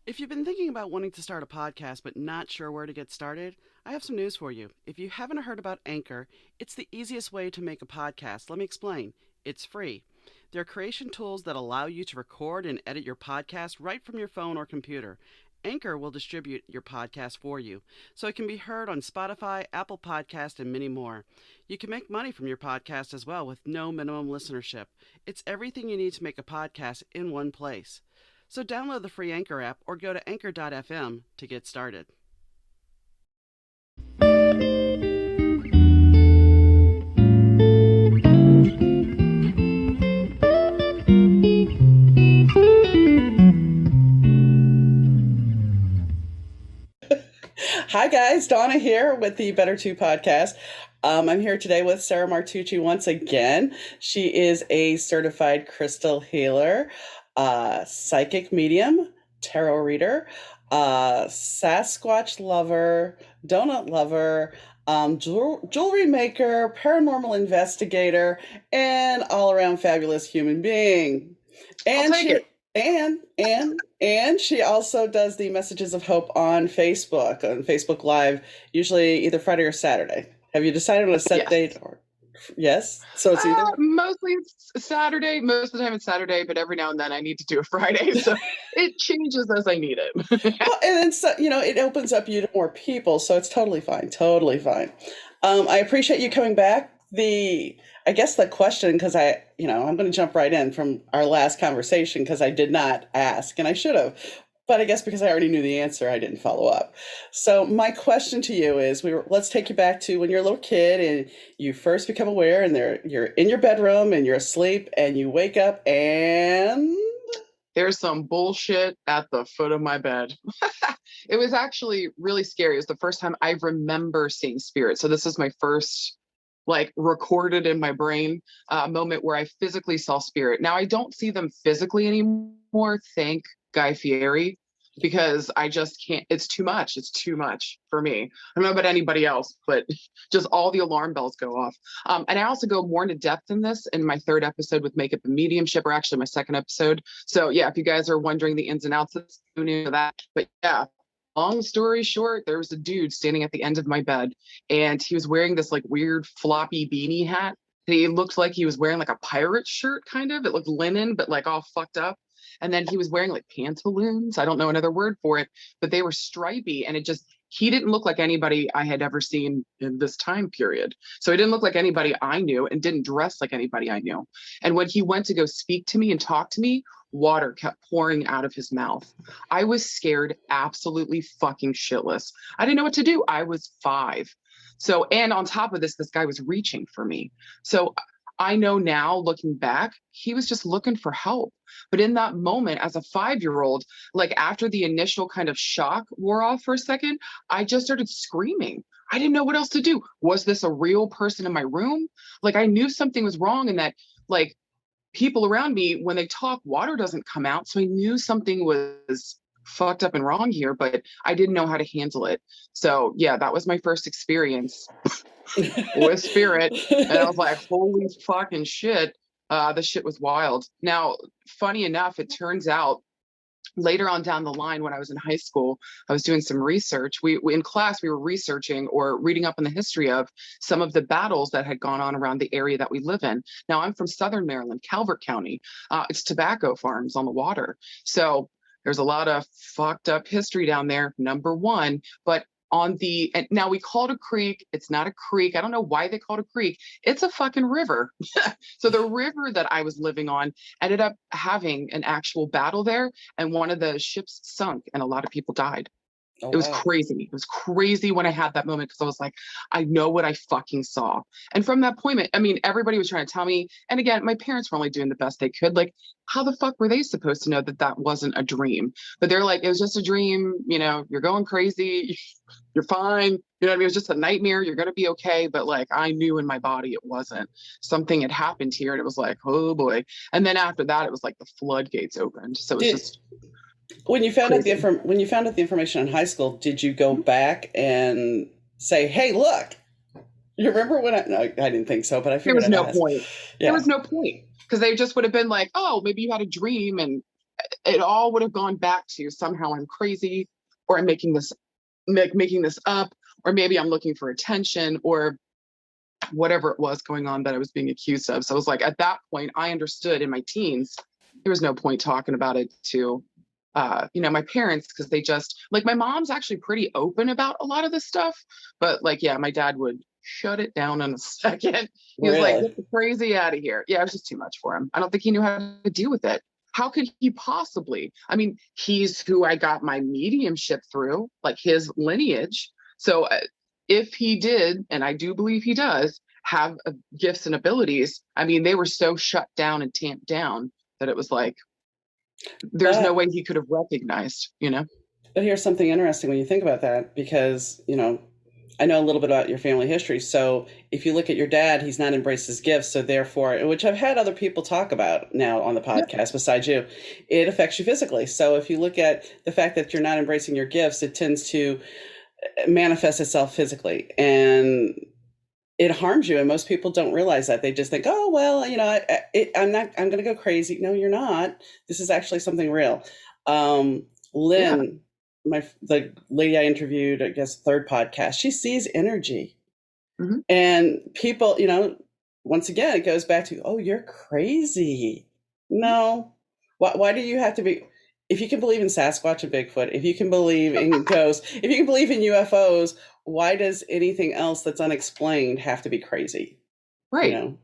If you've been thinking about wanting to start a podcast but not sure where to get started, I have some news for you. If you haven't heard about Anchor, it's the easiest way to make a podcast. Let me explain. It's free. There are creation tools that allow you to record and edit your podcast right from your phone or computer. Anchor will distribute your podcast for you, so it can be heard on Spotify, Apple Podcast, and many more. You can make money from your podcast as well with no minimum listenership. It's everything you need to make a podcast in one place. So download the free Anchor app or go to anchor.fm to get started. Hi guys, Donna here with the Better 2 podcast. I'm here today with Sarah Martucci once again. She is a certified crystal healer, psychic medium, tarot reader, Sasquatch lover, donut lover, jewelry maker, paranormal investigator, and all-around fabulous human being. I'll take it. And she also does the Messages of Hope on Facebook Live, usually either Friday or Saturday. Have you decided on a set date? Or yes, so it's either. Mostly it's Saturday. Most of the time it's Saturday, but every now and then I need to do a Friday, so it changes as I need it. Well, and then so, it opens up you to more people, so it's totally fine. Totally fine. I appreciate you coming back. I guess the question, because I'm going to jump right in from our last conversation because I did not ask, and I should have, but I guess because I already knew the answer, I didn't follow up. So my question to you is, let's take you back to when you're a little kid and you first become aware, and you're in your bedroom and you're asleep, and you wake up and there's some bullshit at the foot of my bed. It was actually really scary. It was the first time I remember seeing spirits. So this is my first recorded in my brain moment where I physically saw spirit. Now I don't see them physically anymore, thank Guy Fieri, because I just can't. It's too much. It's too much for me. I don't know about anybody else, but just all the alarm bells go off. And I also go more into depth in this in my third episode with Makeup and Mediumship, or actually my second episode. So yeah, if you guys are wondering the ins and outs, tune into that. But yeah, long story short, there was a dude standing at the end of my bed, and he was wearing this weird floppy beanie hat. He looked like he was wearing a pirate shirt, kind of. It looked linen, but all fucked up. And then he was wearing pantaloons. I don't know another word for it, but they were stripy, and he didn't look like anybody I had ever seen in this time period. So he didn't look like anybody I knew and didn't dress like anybody I knew. And when he went to go speak to me and talk to me, water kept pouring out of his mouth. I was scared absolutely fucking shitless. I didn't know what to do. I was 5. So, and on top of this guy was reaching for me. So I know now, looking back, he was just looking for help. But in that moment, as a 5-year-old, after the initial kind of shock wore off for a second, I just started screaming. I didn't know what else to do. Was this a real person in my room? I knew something was wrong, and that people around me, when they talk, water doesn't come out. So I knew something was fucked up and wrong here, but I didn't know how to handle it. So yeah, that was my first experience with spirit. And I was like, holy fucking shit. The shit was wild. Now, funny enough, it turns out later on down the line, when I was in high school, I was doing some research. We in class, we were researching or reading up on the history of some of the battles that had gone on around the area that we live in. Now, I'm from Southern Maryland, Calvert County. It's tobacco farms on the water. So there's a lot of fucked up history down there, number one. But and now we call it a creek. It's not a creek. I don't know why they call it a creek. It's a fucking river. So the river that I was living on ended up having an actual battle there, and one of the ships sunk and a lot of people died. Oh, it was wow. crazy. It was crazy when I had that moment, because I was like, I know what I fucking saw. And from that point, everybody was trying to tell me, and again, my parents were only doing the best they could. How the fuck were they supposed to know that that wasn't a dream? But they're like, it was just a dream. You're going crazy. You're fine. You know what I mean? It was just a nightmare. You're going to be okay. But I knew in my body it wasn't. Something had happened here, and it was like, oh boy. And then after that, it was like the floodgates opened. So it was just... When you found out the information in high school, did you go back and say, "Hey, look, you remember when I?" No, I didn't think so, but I figured there was no point. Yeah. There was no point, because they just would have been like, "Oh, maybe you had a dream," and it all would have gone back to somehow I'm crazy, or I'm making this up, or maybe I'm looking for attention, or whatever it was going on that I was being accused of. So I was like, at that point, I understood in my teens, there was no point talking about it to, my parents, because they just like, my mom's actually pretty open about a lot of this stuff, but like, yeah, my dad would shut it down in a second. He was like, Really? get the crazy out of here. Yeah, it was just too much for him. I don't think he knew how to deal with it. How could he possibly? I mean, he's who I got my mediumship through, like his lineage. So if he did, and I do believe he does, have gifts and abilities, I mean, they were so shut down and tamped down that it was like, there's no But way he could have recognized, but here's something interesting when you think about that, because, I know a little bit about your family history. So if you look at your dad, he's not embraced his gifts. So therefore, which I've had other people talk about now on the podcast besides you, it affects you physically. So if you look at the fact that you're not embracing your gifts, it tends to manifest itself physically, and it harms you. And most people don't realize that. They just think, oh, well, I'm going to go crazy. No, you're not. This is actually something real. Yeah. Lynn, the lady I interviewed, I guess, third podcast, she sees energy. Mhm. And people, once again, it goes back to, oh, you're crazy. No. Why do you have to be? If you can believe in Sasquatch and Bigfoot, if you can believe in ghosts, if you can believe in UFOs, why does anything else that's unexplained have to be crazy? Right.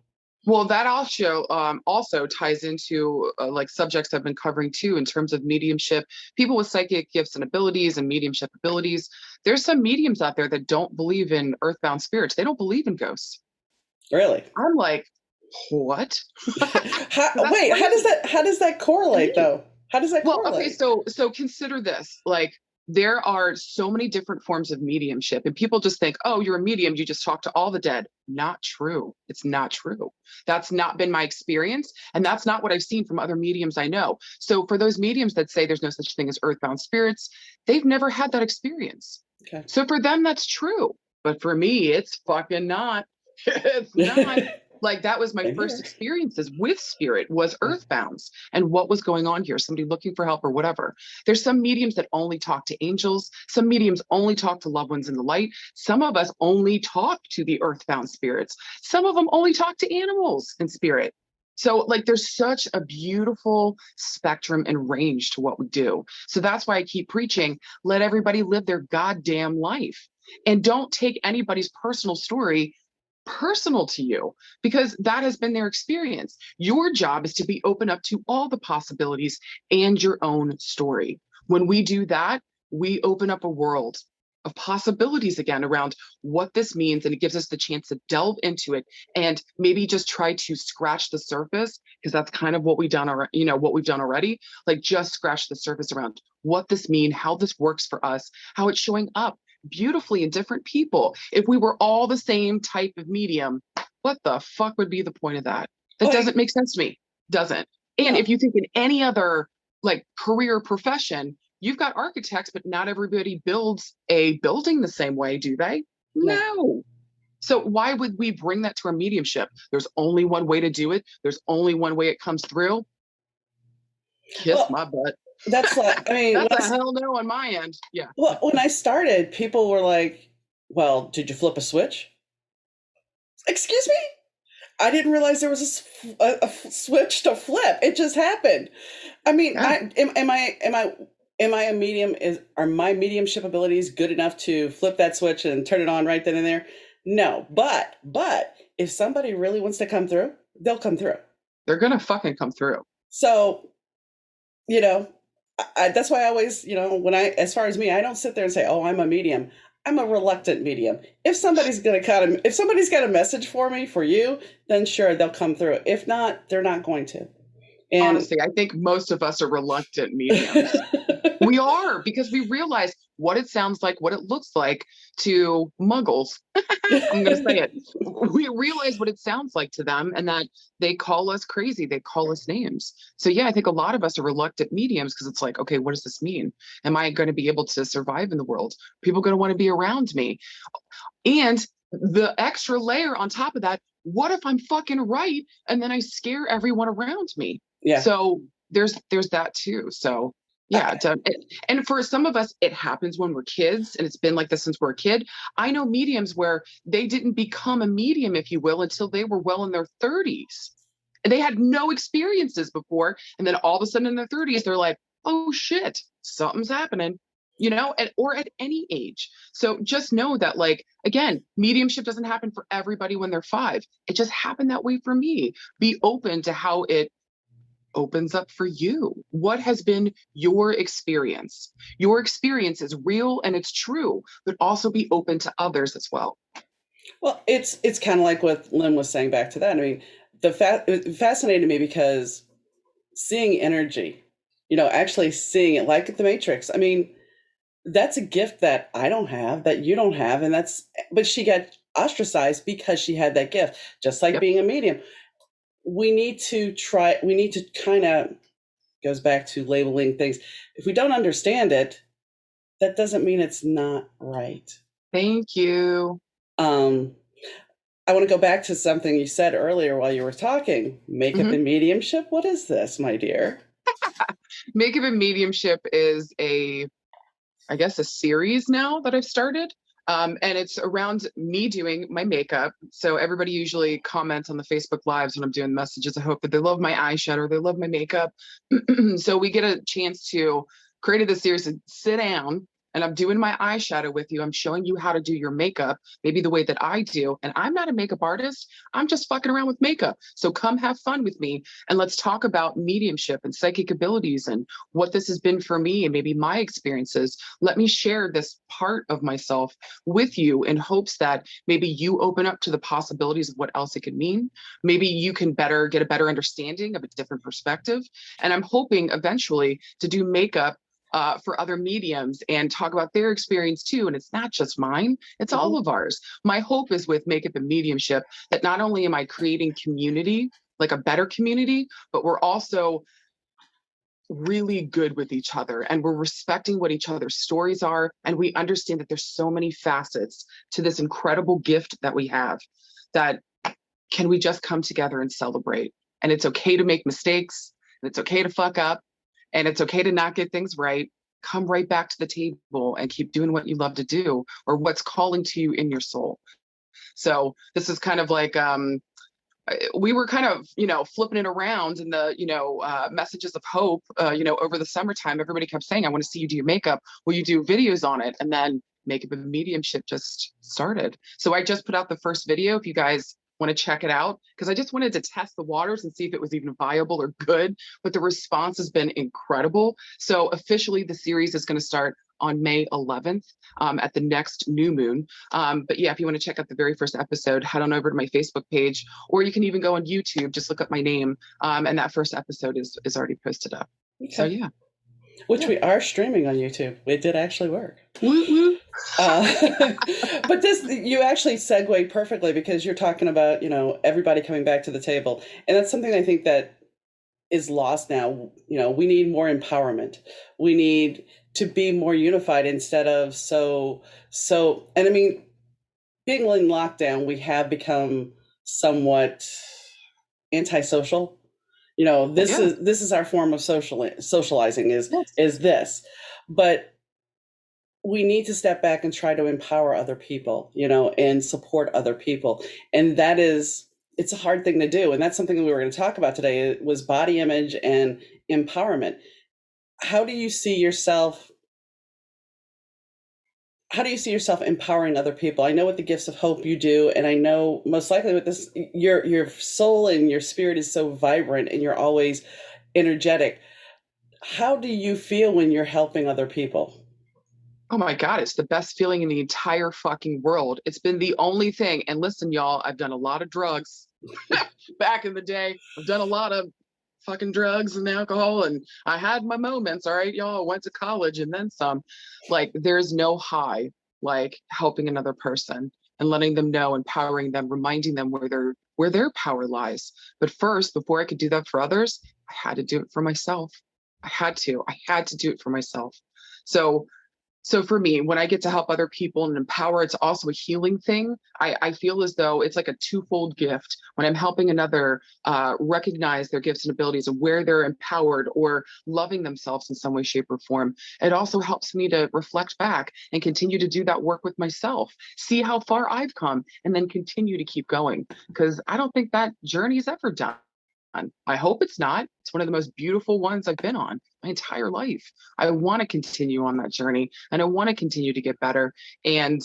Well, that also ties into like subjects I've been covering too, in terms of mediumship, people with psychic gifts and abilities and mediumship abilities. There's some mediums out there that don't believe in earthbound spirits. They don't believe in ghosts. Really? I'm like, what? Wait, how does that correlate though? How does that correlate? Okay, so consider this. Like, there are so many different forms of mediumship, and people just think, oh, you're a medium, you just talk to all the dead. Not true. It's not true. That's not been my experience, and that's not what I've seen from other mediums I know. So for those mediums that say there's no such thing as earthbound spirits, they've never had that experience. Okay. So for them, that's true. But for me, it's fucking not. It's not. Like, that was my first experiences with spirit, was earthbounds, and what was going on here, somebody looking for help or whatever. There's some mediums that only talk to angels. Some mediums only talk to loved ones in the light. Some of us only talk to the earthbound spirits. Some of them only talk to animals in spirit. So like, there's such a beautiful spectrum and range to what we do. So that's why I keep preaching, let everybody live their goddamn life, and don't take anybody's personal story personal to you, because that has been their experience. Your job is to be open up to all the possibilities and your own story. When we do that, we open up a world of possibilities again around what this means, and it gives us the chance to delve into it and maybe just try to scratch the surface, because that's kind of what we've done already. Like, just scratch the surface around what this means, how this works for us, how it's showing up beautifully in different people. If we were all the same type of medium, what the fuck would be the point of that? That doesn't make sense to me. Doesn't. And if you think in any other like career profession, you've got architects, but not everybody builds a building the same way, do they? No. So why would we bring that to our mediumship? There's only one way to do it. There's only one way it comes through. Kiss my butt. That's like, I mean, that's a hell no on my end. Yeah. Well, when I started, people were like, well, did you flip a switch? Excuse me? I didn't realize there was a switch to flip. It just happened. I mean, am I a medium? Are my mediumship abilities good enough to flip that switch and turn it on right then and there? No, but if somebody really wants to come through, they'll come through. They're gonna fucking come through. So, that's why I always, as far as me, I don't sit there and say, oh, I'm a medium. I'm a reluctant medium. If somebody's got a message for me, for you, then sure, they'll come through. If not, they're not going to. And honestly, I think most of us are reluctant mediums. We are, because we realize what it sounds like, what it looks like to muggles. I'm going to say it. We realize what it sounds like to them, and that they call us crazy. They call us names. So yeah, I think a lot of us are reluctant mediums, because it's like, okay, what does this mean? Am I going to be able to survive in the world? People going to want to be around me? And the extra layer on top of that, what if I'm fucking right and then I scare everyone around me? Yeah. So there's that too. So yeah, and for some of us, it happens when we're kids, and it's been like this since we're a kid. I know mediums where they didn't become a medium, if you will, until they were well in their 30s. And they had no experiences before, and then all of a sudden in their 30s, they're like, "Oh shit, something's happening." Or at any age. So just know that, like, again, mediumship doesn't happen for everybody when they're 5. It just happened that way for me. Be open to how it opens up for you. What has been your experience? Your experience is real and it's true, but also be open to others as well. Well, it's kind of like what Lynn was saying back to that. I mean, it fascinated me because seeing energy, actually seeing it like the Matrix. I mean, that's a gift that I don't have, that you don't have, but she got ostracized because she had that gift, just like Yep. being a medium. We need to kind of, goes back to labeling things. If we don't understand it, that doesn't mean it's not right. Thank you. I want to go back to something you said earlier while you were talking. Makeup and mediumship. What is this, my dear? Makeup and mediumship is I guess a series now that I've started. And it's around me doing my makeup. So everybody usually comments on the Facebook Lives when I'm doing messages. I hope that they love my eyeshadow, they love my makeup. So we get a chance to create this series and sit down, and I'm doing my eyeshadow with you. I'm showing you how to do your makeup, maybe the way that I do. And I'm not a makeup artist. I'm just fucking around with makeup. So come have fun with me, and let's talk about mediumship and psychic abilities and what this has been for me and maybe my experiences. Let me share this part of myself with you in hopes that maybe you open up to the possibilities of what else it could mean. Maybe you can get a better understanding of a different perspective. And I'm hoping eventually to do makeup for other mediums and talk about their experience too. And it's not just mine, it's all of ours. My hope is with makeup and mediumship that not only am I creating community, like a better community, but we're also really good with each other, and we're respecting what each other's stories are, and we understand that there's so many facets to this incredible gift that we have, that can we just come together and celebrate. And it's okay to make mistakes, and it's okay to fuck up, and it's okay to not get things right. Come right back to the table and keep doing what you love to do, or what's calling to you in your soul. So this is kind of like we were kind of, flipping it around in the, messages of hope, over the summertime. Everybody kept saying, "I want to see you do your makeup. Will you do videos on it?" And then makeup and mediumship just started. So I just put out the first video. If you guys want to check it out, because I just wanted to test the waters and see if it was even viable or good. But the response has been incredible. So officially the series is going to start on May 11th at the next new moon. But yeah, if you want to check out the very first episode, head on over to my Facebook page, or you can even go on YouTube, just look up my name, and that first episode is already posted up. Okay. So yeah. Which we are streaming on YouTube. It did actually work. Woo-woo. But you actually segue perfectly, because you're talking about, everybody coming back to the table. And that's something I think that is lost now. We need more empowerment. We need to be more unified instead of and I mean, being in lockdown, we have become somewhat antisocial. This is our form of socializing is this. But we need to step back and try to empower other people, and support other people. And it's a hard thing to do. And that's something that we were going to talk about today. It was body image and empowerment. How do you see yourself empowering other people? I know with the gifts of hope you do, and I know most likely with this, your soul and your spirit is so vibrant and you're always energetic. How do you feel when you're helping other people? Oh my God, it's the best feeling in the entire fucking world. It's been the only thing. And listen, y'all, I've done a lot of drugs back in the day. I've done a lot of fucking drugs and alcohol, and I had my moments. All right, y'all. I went to college and then some. Like, there's no high like helping another person and letting them know, empowering them, reminding them where their power lies. But first, before I could do that for others, I had to do it for myself. I had to do it for myself. So So for me, when I get to help other people and empower, it's also a healing thing. I feel as though it's like a twofold gift. When I'm helping another recognize their gifts and abilities and where they're empowered or loving themselves in some way, shape, or form, it also helps me to reflect back and continue to do that work with myself, see how far I've come, and then continue to keep going. Because I don't think that journey is ever done. I hope it's not. It's one of the most beautiful ones I've been on my entire life. I want to continue on that journey and I want to continue to get better. And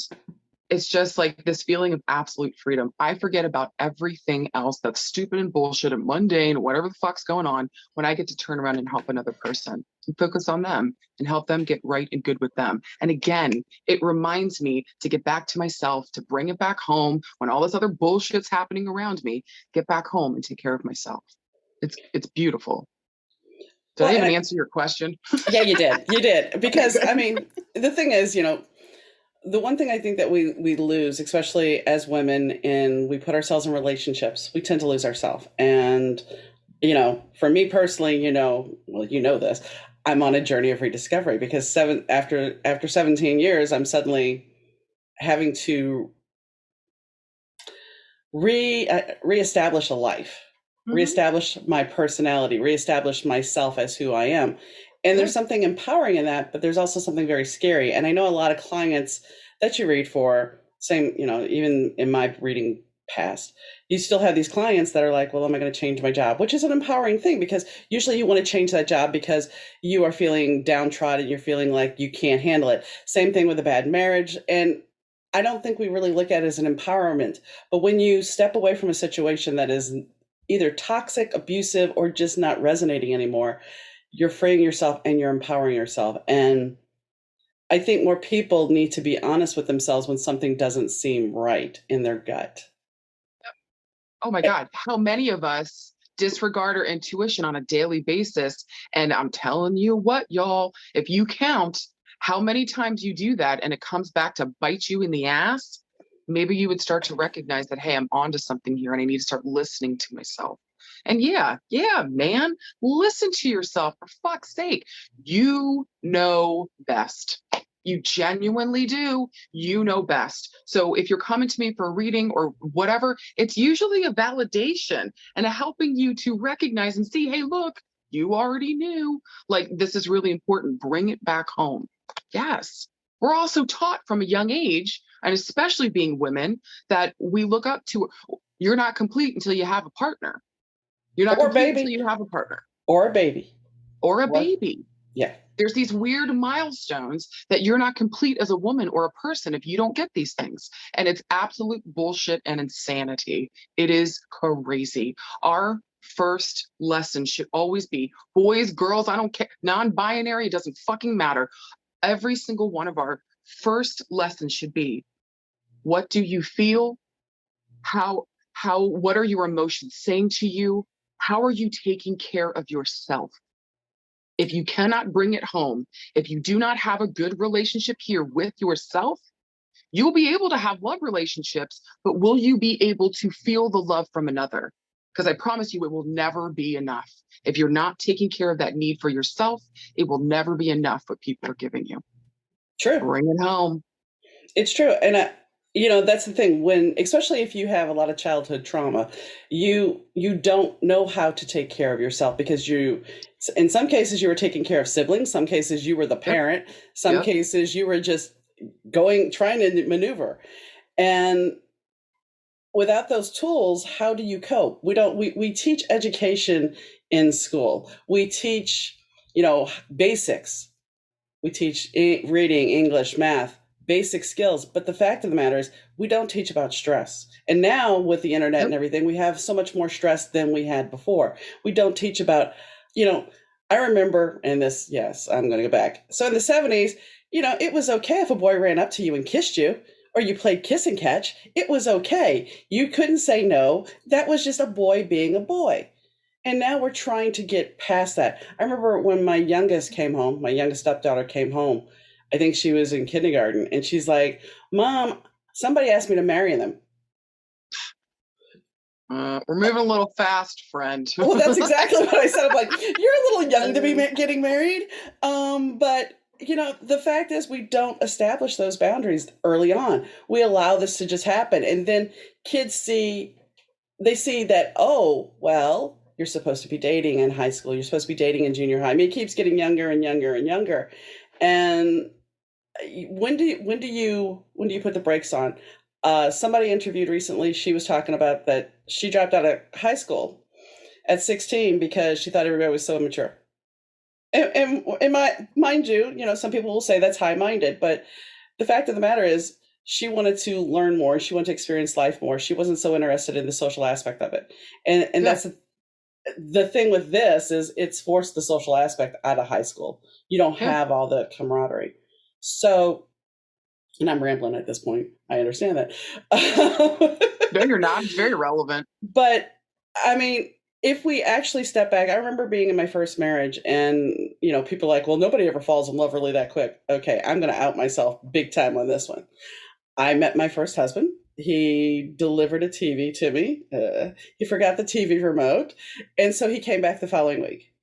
it's just like this feeling of absolute freedom. I forget about everything else that's stupid and bullshit and mundane, whatever the fuck's going on, when I get to turn around and help another person and focus on them and help them get right and good with them. And again, it reminds me to get back to myself, to bring it back home when all this other bullshit's happening around me, get back home and take care of myself. It's beautiful. Did I even answer your question? Yeah, you did. You did. Because, I mean, the thing is, you know, the one thing I think that we lose, especially as women, and we put ourselves in relationships, we tend to lose ourselves. And, you know, for me personally, you know, well, you know this, I'm on a journey of rediscovery because after 17 years, I'm suddenly having to reestablish a life, reestablish my personality, reestablish myself as who I am. And there's something empowering in that, but there's also something very scary. And I know a lot of clients that you read for, same, you know, even in my reading past, you still have these clients that are like, well, am I going to change my job? Which is an empowering thing because usually you want to change that job because you are feeling downtrodden. You're feeling like you can't handle it. Same thing with a bad marriage. And I don't think we really look at it as an empowerment. But when you step away from a situation that is either toxic, abusive, or just not resonating anymore, you're freeing yourself and you're empowering yourself. And I think more people need to be honest with themselves when something doesn't seem right in their gut. Oh my God, how many of us disregard our intuition on a daily basis? And I'm telling you what, y'all, if you count how many times you do that and it comes back to bite you in the ass, maybe you would start to recognize that, hey, I'm onto something here and I need to start listening to myself. And yeah, man, listen to yourself for fuck's sake. You know best. You genuinely do. You know best. So if you're coming to me for a reading or whatever, it's usually a validation and a helping you to recognize and see, hey, look, you already knew. Like, this is really important. Bring it back home. Yes. We're also taught from a young age, and especially being women, that we look up to, you're not complete until you have a partner. You're not complete until you have a partner. Or a baby. Or a baby. Yeah. There's these weird milestones that you're not complete as a woman or a person if you don't get these things. And it's absolute bullshit and insanity. It is crazy. Our first lesson should always be, boys, girls, I don't care, non-binary, it doesn't fucking matter. Every single one of our first lessons should be, what do you feel? What are your emotions saying to you? How are you taking care of yourself? If you cannot bring it home, if you do not have a good relationship here with yourself, you'll be able to have love relationships, but will you be able to feel the love from another? Because I promise you, it will never be enough. If you're not taking care of that need for yourself, it will never be enough what people are giving you. True. Bring it home. It's true. And you know, that's the thing, when, especially if you have a lot of childhood trauma, you don't know how to take care of yourself because in some cases you were taking care of siblings, some cases you were the parent, some cases you were just trying to maneuver. And without those tools, how do you cope? We teach education in school. We teach, you know, basics. We teach reading, English, math, basic skills. But the fact of the matter is we don't teach about stress. And now with the internet and everything, we have so much more stress than we had before. We don't teach about, you know, I remember in this, yes, I'm going to go back. So in the 70s, you know, it was okay if a boy ran up to you and kissed you or you played kiss and catch. It was okay. You couldn't say no. That was just a boy being a boy. And now we're trying to get past that. I remember when my youngest stepdaughter came home, I think she was in kindergarten, and she's like, Mom, somebody asked me to marry them. We're moving a little fast, friend. Well, that's exactly what I said. I'm like, you're a little young to be getting married. But the fact is we don't establish those boundaries early on. We allow this to just happen. And then kids they see that, oh, well, you're supposed to be dating in high school. You're supposed to be dating in junior high. I mean, it keeps getting younger and younger and younger. And when do you put the brakes on? Somebody interviewed recently, she was talking about that she dropped out of high school at 16 because she thought everybody was so immature. Mind you, some people will say that's high-minded, but the fact of the matter is she wanted to learn more. She wanted to experience life more. She wasn't so interested in the social aspect of it. And Yeah. that's the thing with this is it's forced the social aspect out of high school. You don't Yeah. have all the camaraderie. So, and I'm rambling at this point. I understand that. No, you're not. It's very relevant. But I mean, if we actually step back, I remember being in my first marriage and, people are like, well, nobody ever falls in love really that quick. Okay, I'm going to out myself big time on this one. I met my first husband. He delivered a TV to me. He forgot the TV remote. And so he came back the following week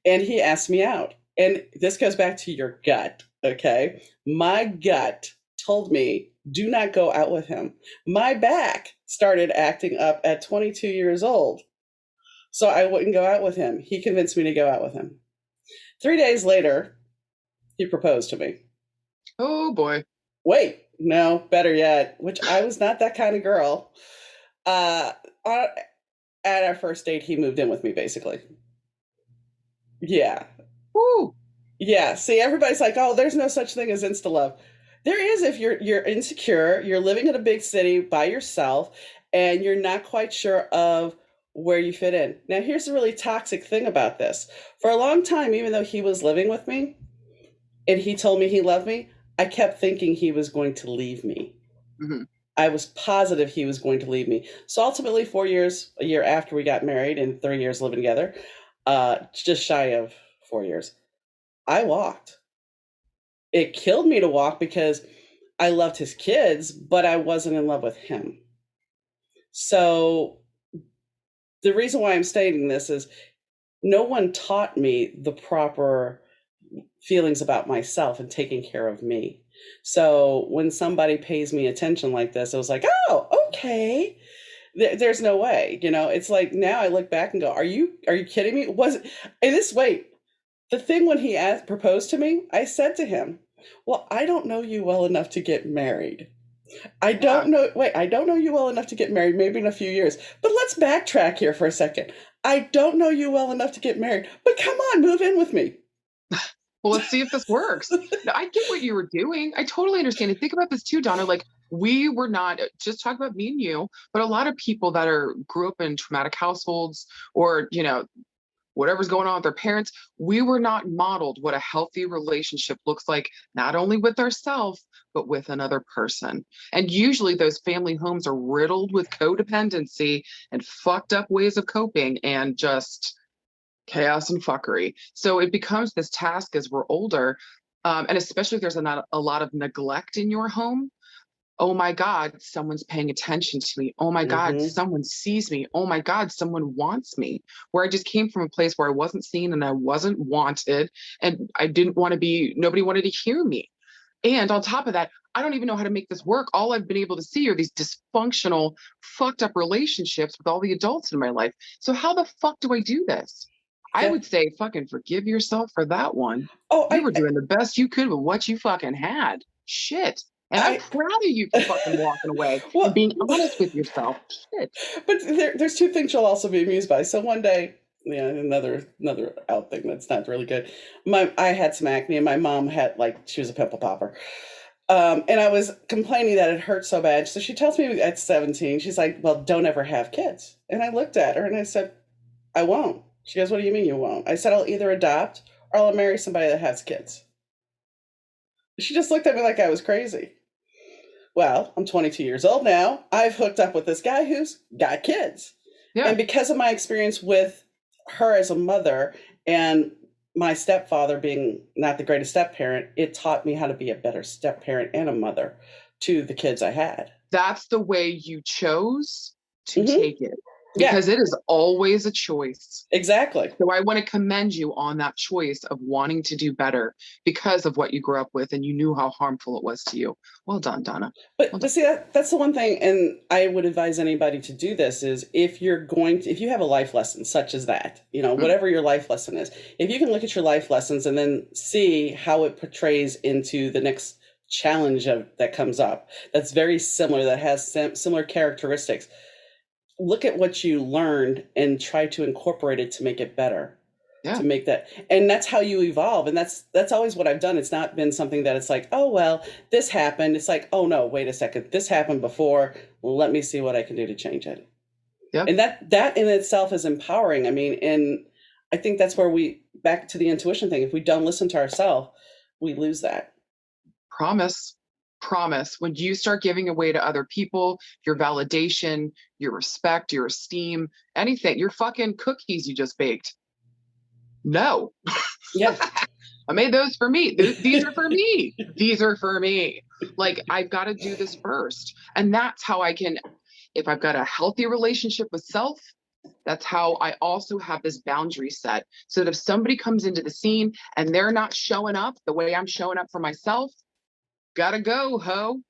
and he asked me out. And this goes back to your gut. Okay. My gut told me, do not go out with him. My back started acting up at 22 years old. So I wouldn't go out with him. He convinced me to go out with him. 3 days later, he proposed to me. Oh boy. Wait, no, better yet, which I was not that kind of girl. At our first date, he moved in with me, basically. Yeah. Woo. Yeah. See, everybody's like, oh, there's no such thing as insta love. There is if you're insecure, you're living in a big city by yourself, and you're not quite sure of where you fit in. Now, here's the really toxic thing about this. For a long time, even though he was living with me and he told me he loved me, I kept thinking he was going to leave me. Mm-hmm. I was positive he was going to leave me. So ultimately, a year after we got married and 3 years living together, just shy of 4 years, I walked. It killed me to walk because I loved his kids, but I wasn't in love with him. So the reason why I'm stating this is no one taught me the proper feelings about myself and taking care of me. So when somebody pays me attention like this, I was like, oh, okay. There's no way, it's like now I look back and go, are you kidding me? The thing when he proposed to me, I said to him, well, I don't know you well enough to get married. I don't know you well enough to get married, maybe in a few years. But let's backtrack here for a second. I don't know you well enough to get married, but come on, move in with me. Well, let's see if this works. Now, I get what you were doing. I totally understand. And think about this too, Donna. Like, we were not just talk about me and you, but a lot of people that grew up in traumatic households or, whatever's going on with their parents, we were not modeled what a healthy relationship looks like, not only with ourselves, but with another person. And usually those family homes are riddled with codependency and fucked up ways of coping and just chaos and fuckery. So it becomes this task as we're older. And especially if there's not a lot of neglect in your home. Oh my God, someone's paying attention to me. Oh my God, someone sees me. Oh my God, someone wants me. Where I just came from a place where I wasn't seen and I wasn't wanted and I didn't want to be, nobody wanted to hear me. And on top of that, I don't even know how to make this work. All I've been able to see are these dysfunctional, fucked up relationships with all the adults in my life. So how the fuck do I do this? I would say fucking forgive yourself for that one. Oh, you were doing the best you could with what you fucking had. Shit. And I'm proud of you for fucking walking away and being honest with yourself. Shit. But there's two things you'll also be amused by. So one day, another out thing that's not really good. I had some acne and my mom had she was a pimple popper. And I was complaining that it hurt so bad. So she tells me at 17, she's like, well, don't ever have kids. And I looked at her and I said, I won't. She goes, what do you mean you won't? I said, I'll either adopt or I'll marry somebody that has kids. She just looked at me like I was crazy. Well, I'm 22 years old now. I've hooked up with this guy who's got kids. Yeah. And because of my experience with her as a mother and my stepfather being not the greatest step parent, it taught me how to be a better step parent and a mother to the kids I had. That's the way you chose to take it. because it is always a choice. Exactly. So I want to commend you on that choice of wanting to do better because of what you grew up with and you knew how harmful it was to you. Well done, Donna. But see, that's the one thing, and I would advise anybody to do this is if you have a life lesson such as that, whatever your life lesson is, if you can look at your life lessons and then see how it portrays into the next challenge that comes up, that's very similar, that has similar characteristics. Look at what you learned and try to incorporate it to make it better. Yeah. To make that, and that's how you evolve, and that's always what I've done. It's not been something that it's like, oh well, this happened. It's like, oh no, wait a second, this happened before. Let me see what I can do to change it. Yeah. And that in itself is empowering. I mean, and I think that's where back to the intuition thing. If we don't listen to ourselves, we lose that. Promise. When you start giving away to other people your validation, your respect, your esteem, anything, your fucking cookies you just baked. No. Yeah. I made those for me. These are for me. These are for me. Like, I've got to do this first. And that's how I can, if I've got a healthy relationship with self, that's how I also have this boundary set. So that if somebody comes into the scene and they're not showing up the way I'm showing up for myself, gotta go, ho.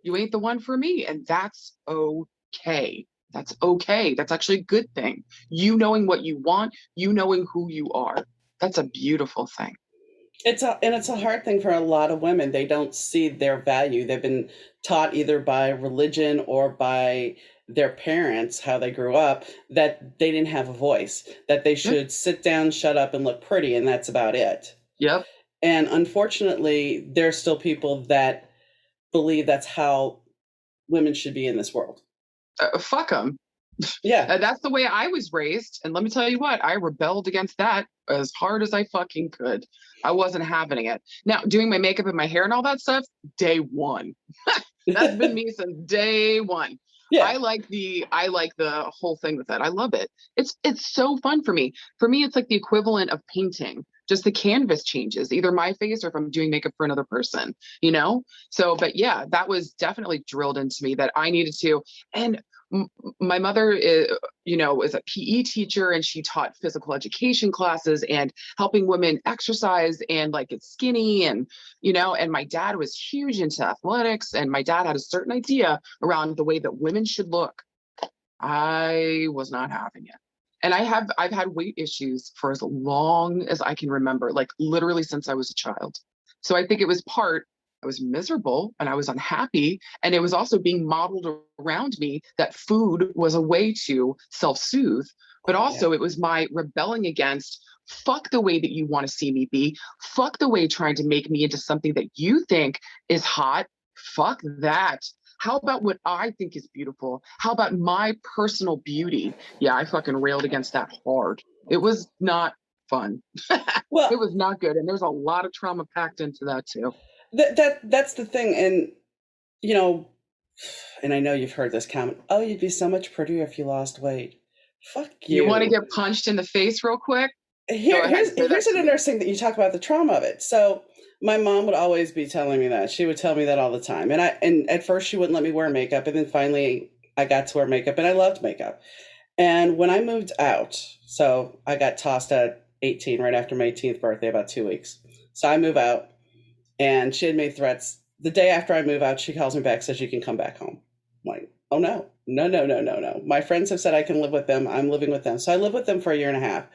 You ain't the one for me. And that's okay. That's okay. That's actually a good thing. You knowing what you want, you knowing who you are. That's a beautiful thing. It's a hard thing for a lot of women. They don't see their value. They've been taught either by religion or by their parents, how they grew up, that they didn't have a voice, that they should sit down, shut up, and look pretty, and that's about it. Yep. And unfortunately, there are still people that believe that's how women should be in this world. Fuck them. Yeah. That's the way I was raised. And let me tell you what, I rebelled against that as hard as I fucking could. I wasn't having it. Now, doing my makeup and my hair and all that stuff, day one. That's been me since day one. Yeah. I like the whole thing with that. I love it. It's so fun for me. For me, it's like the equivalent of painting. Just the canvas changes, either my face or if I'm doing makeup for another person, So, but yeah, that was definitely drilled into me that I needed to. And my mother is a PE teacher, and she taught physical education classes and helping women exercise and like get skinny, and and my dad was huge into athletics, and my dad had a certain idea around the way that women should look. I was not having it. And I've had weight issues for as long as I can remember, like literally since I was a child. So I think it was I was miserable and I was unhappy. And it was also being modeled around me that food was a way to self-soothe. But also it was my rebelling against, fuck the way that you want to see me be. Fuck the way trying to make me into something that you think is hot. Fuck that. How about what I think is beautiful? How about my personal beauty? Yeah, I fucking railed against that hard. It was not fun. Well, it was not good. And there's a lot of trauma packed into that too. That's the thing. And, and I know you've heard this comment, oh, you'd be so much prettier if you lost weight. Fuck you. You want to get punched in the face real quick? Here's an interesting that you talk about the trauma of it. So my mom would always be telling me that. She would tell me that all the time. And at first she wouldn't let me wear makeup. And then finally I got to wear makeup, and I loved makeup. And when I moved out, so I got tossed at 18, right after my 18th birthday, about 2 weeks. So I move out, and she had made threats. The day after I move out, she calls me back, says you can come back home. I'm like, oh no. My friends have said I can live with them. I'm living with them. So I lived with them for a year and a half.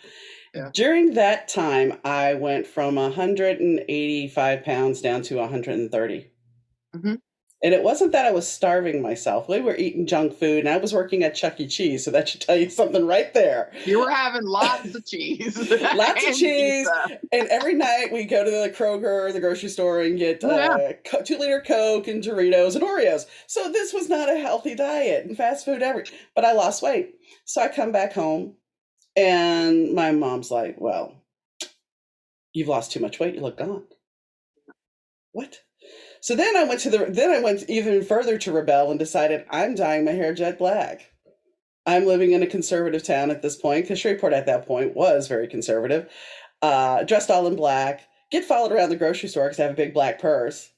Yeah. During that time, I went from 185 pounds down to 130. Mm-hmm. And it wasn't that I was starving myself. We were eating junk food, and I was working at Chuck E. Cheese, so that should tell you something right there. You were having lots of cheese. Lots of cheese. And every night we go to the Kroger or the grocery store and get 2-liter Coke and Doritos and Oreos. So this was not a healthy diet and fast food but I lost weight. So I come back home. And my mom's like, well, you've lost too much weight. You look gone. What? So then I went even further to rebel and decided I'm dyeing my hair jet black. I'm living in a conservative town at this point, because Shreveport at that point was very conservative. Dressed all in black, get followed around the grocery store because I have a big black purse.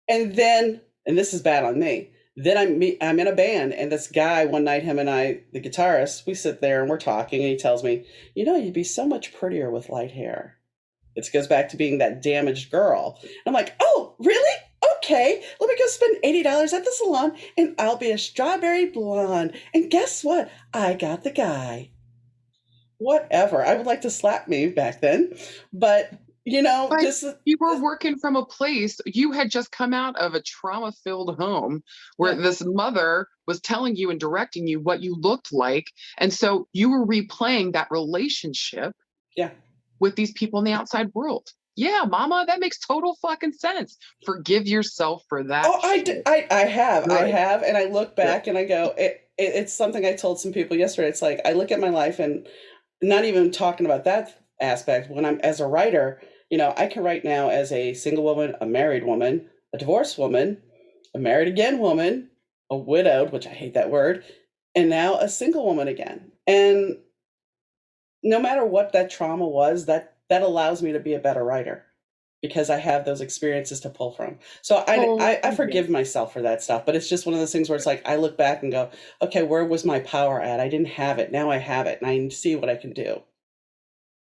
And this is bad on me. Then I'm in a band, and this guy one night, him and I, the guitarist, we sit there and we're talking, and he tells me, you'd be so much prettier with light hair. It goes back to being that damaged girl. And I'm like, oh, really? Okay, let me go spend $80 at the salon, and I'll be a strawberry blonde. And guess what? I got the guy. Whatever. I would like to slap me back then, but But just you were working from a place, you had just come out of a trauma-filled home where yeah, this mother was telling you and directing you what you looked like. And so you were replaying that relationship yeah. with these people in the outside world. Yeah, mama, that makes total fucking sense. Forgive yourself for that. Oh, I have, and I look Good. back and I go, it's something I told some people yesterday. It's like I look at my life, and not even talking about that aspect. When I'm as a writer, I can write now as a single woman, a married woman, a divorced woman, a married again woman, a widowed, which I hate that word, and now a single woman again. And no matter what that trauma was, that allows me to be a better writer because I have those experiences to pull from. So I Totally. forgive myself for that stuff, but it's just one of those things where it's like I look back and go, okay, where was my power at? I didn't have it. Now I have it, and I see what I can do.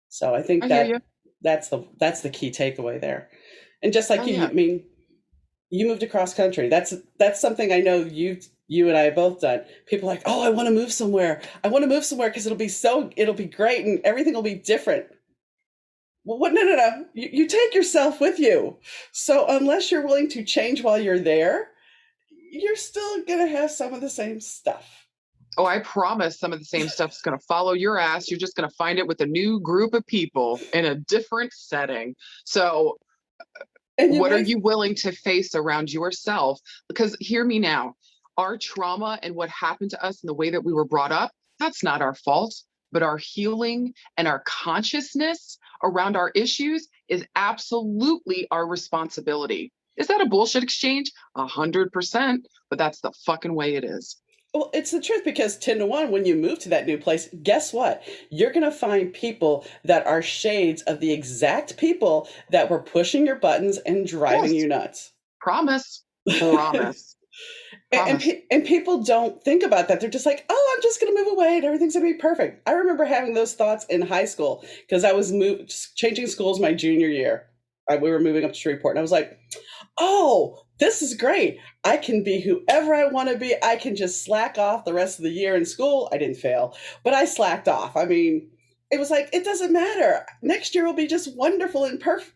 So I think I hear you. that's the key takeaway there. And just like Hell yeah. I mean, you moved across country. That's something I know you and I have both done. People are like, oh, I want to move somewhere. I want to move somewhere because it'll be great and everything will be different. Well, what? No, no, no. You take yourself with you. So unless you're willing to change while you're there, you're still gonna have some of the same stuff. Oh, I promise some of the same stuff's going to follow your ass. You're just going to find it with a new group of people in a different setting. So, And you what are might, you willing to face around yourself? Because hear me now, our trauma and what happened to us and the way that we were brought up, that's not our fault. But our healing and our consciousness around our issues is absolutely our responsibility. Is that a bullshit exchange? 100%. But that's the fucking way it is. well, it's the truth because 10 to 1, when you move to that new place, guess what? You're gonna find people that are shades of the exact people that were pushing your buttons and driving Yes. you nuts. Promise. Promise. Promise. And people don't think about that. They're just like, oh, I'm just going to move away and everything's going to be perfect. I remember having those thoughts in high school because I was changing schools my junior year. We were moving up to Shreveport, and I was like, oh, this is great. I can be whoever I want to be. I can just slack off the rest of the year in school. I didn't fail, but I slacked off. I mean, it was like, it doesn't matter. Next year will be just wonderful and perfect.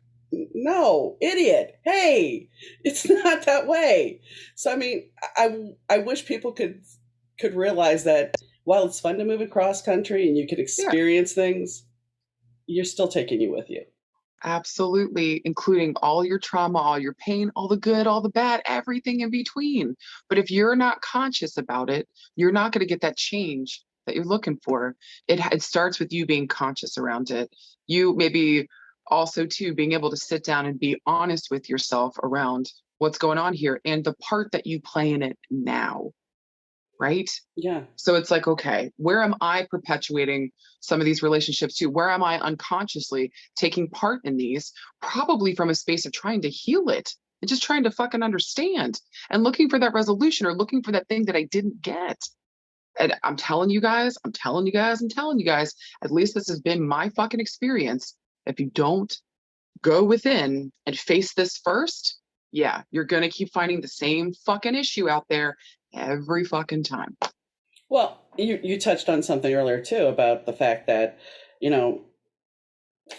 No, idiot. Hey, it's not that way. So I mean, I wish people could realize that while it's fun to move across country and you can Yeah, experience things, you're still taking you with you. absolutely. Including all your trauma, all your pain, all the good, all the bad, everything in between. But if you're not conscious about it, you're not going to get that change that you're looking for. It starts with you being conscious around it. You maybe also too being able to sit down and be honest with yourself around what's going on here and the part that you play in it now, right? Yeah. So it's like, okay, where am I perpetuating some of these relationships to? Where am I unconsciously taking part in these? Probably from a space of trying to heal it and just trying to fucking understand and looking for that resolution or looking for that thing that I didn't get. And I'm telling you guys, I'm telling you guys, I'm telling you guys, at least this has been my fucking experience. If you don't go within and face this first, yeah, you're going to keep finding the same fucking issue out there every fucking time. Well, you touched on something earlier too about the fact that, you know,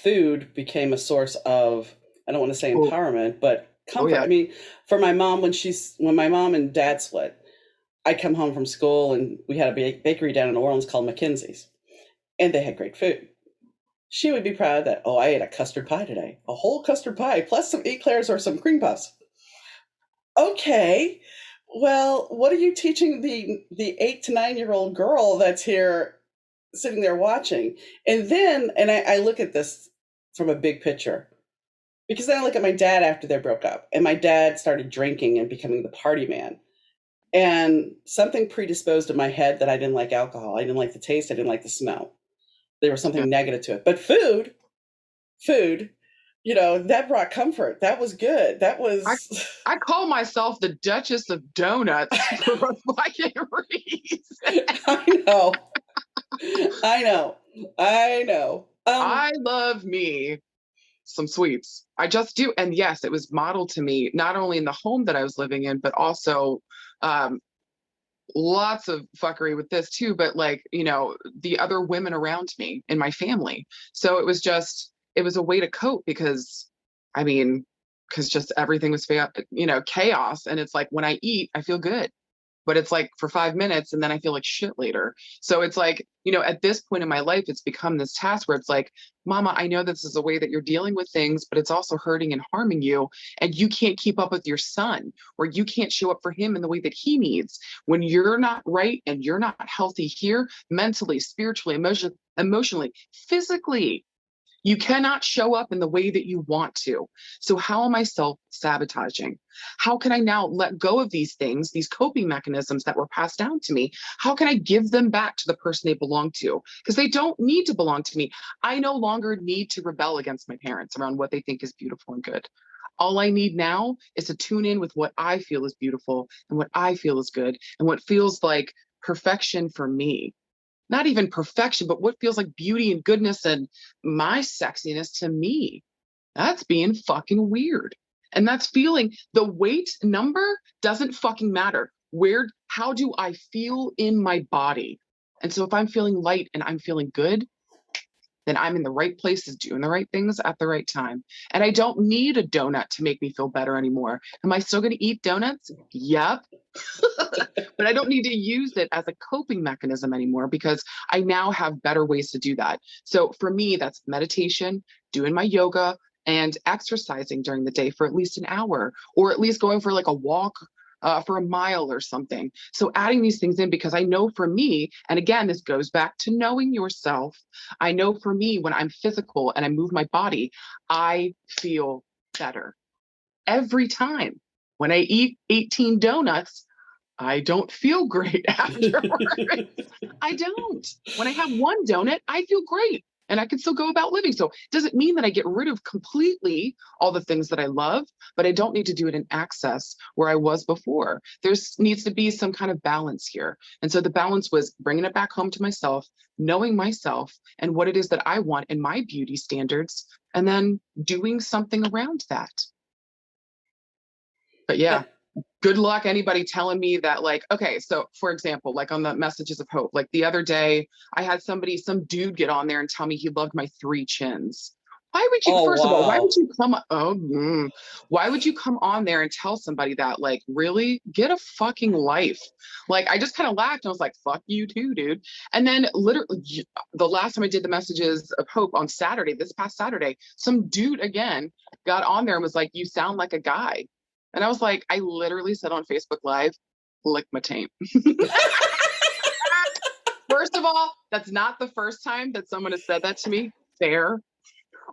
food became a source of, I don't want to say Oh, empowerment, but oh comfort. yeah. I mean, for my mom, when my mom and dad split, I come home from school and we had a bakery down in New Orleans called McKinsey's, and they had great food. She would be proud that, oh, I ate a custard pie today, a whole custard pie, plus some eclairs or some cream puffs. Okay, well, what are you teaching the 8 to 9 year old girl that's here sitting there watching? And then, and I look at this from a big picture because then I look at my dad after they broke up, and my dad started drinking and becoming the party man. And something predisposed in my head that I didn't like alcohol. I didn't like the taste. I didn't like the smell. There was Yeah. something negative to it. But food that brought comfort. That was good. That was. I call myself the Duchess of Donuts for a fucking reason. I know. I know. I know. I love me some sweets. I just do. And yes, it was modeled to me, not only in the home that I was living in, but also um, lots of fuckery with this too, but like, the other women around me in my family. So it was a way to cope because, I mean, because just everything was, chaos. And it's like when I eat, I feel good, but it's like for 5 minutes and then I feel like shit later. So it's like, at this point in my life, it's become this task where it's like, Mama, I know this is a way that you're dealing with things, but it's also hurting and harming you. And you can't keep up with your son, or you can't show up for him in the way that he needs. When you're not right and you're not healthy here, mentally, spiritually, emotionally, physically, you cannot show up in the way that you want to. So how am I self-sabotaging? How can I now let go of these things, these coping mechanisms that were passed down to me? How can I give them back to the person they belong to? Because they don't need to belong to me. I no longer need to rebel against my parents around what they think is beautiful and good. All I need now is to tune in with what I feel is beautiful and what I feel is good and what feels like perfection for me. Not even perfection, but what feels like beauty and goodness and my sexiness to me. That's being fucking weird. And that's feeling the weight number doesn't fucking matter. How do I feel in my body? And so if I'm feeling light and I'm feeling good, then I'm in the right places doing the right things at the right time. And I don't need a donut to make me feel better anymore. Am I still going to eat donuts? Yep. But I don't need to use it as a coping mechanism anymore because I now have better ways to do that. So for me, that's meditation, doing my yoga, and exercising during the day for at least an hour, or at least going for like a walk for a mile or something. So adding these things in, because I know for me, and again, this goes back to knowing yourself. I know for me, when I'm physical and I move my body, I feel better every time. When I eat 18 donuts, I don't feel great afterwards. I don't. When I have one donut, I feel great and I can still go about living. So it doesn't mean that I get rid of completely all the things that I love, but I don't need to do it in excess where I was before. There needs to be some kind of balance here. And so the balance was bringing it back home to myself, knowing myself and what it is that I want in my beauty standards, and then doing something around that. But yeah. Good luck anybody telling me that, like, okay, so for example, like on the messages of hope, like the other day I had some dude get on there and tell me he loved my 3 chins. Why would you, first of all, why would you why would you come on there and tell somebody that? Like, really? Get a fucking life. Like, I just kind of laughed and I was like, fuck you too, dude. And then literally the last time I did the messages of hope on Saturday, this past Saturday, some dude again got on there and was like, you sound like a guy. And I was like, I literally said on Facebook Live, lick my taint. First of all, that's not the first time that someone has said that to me. Fair.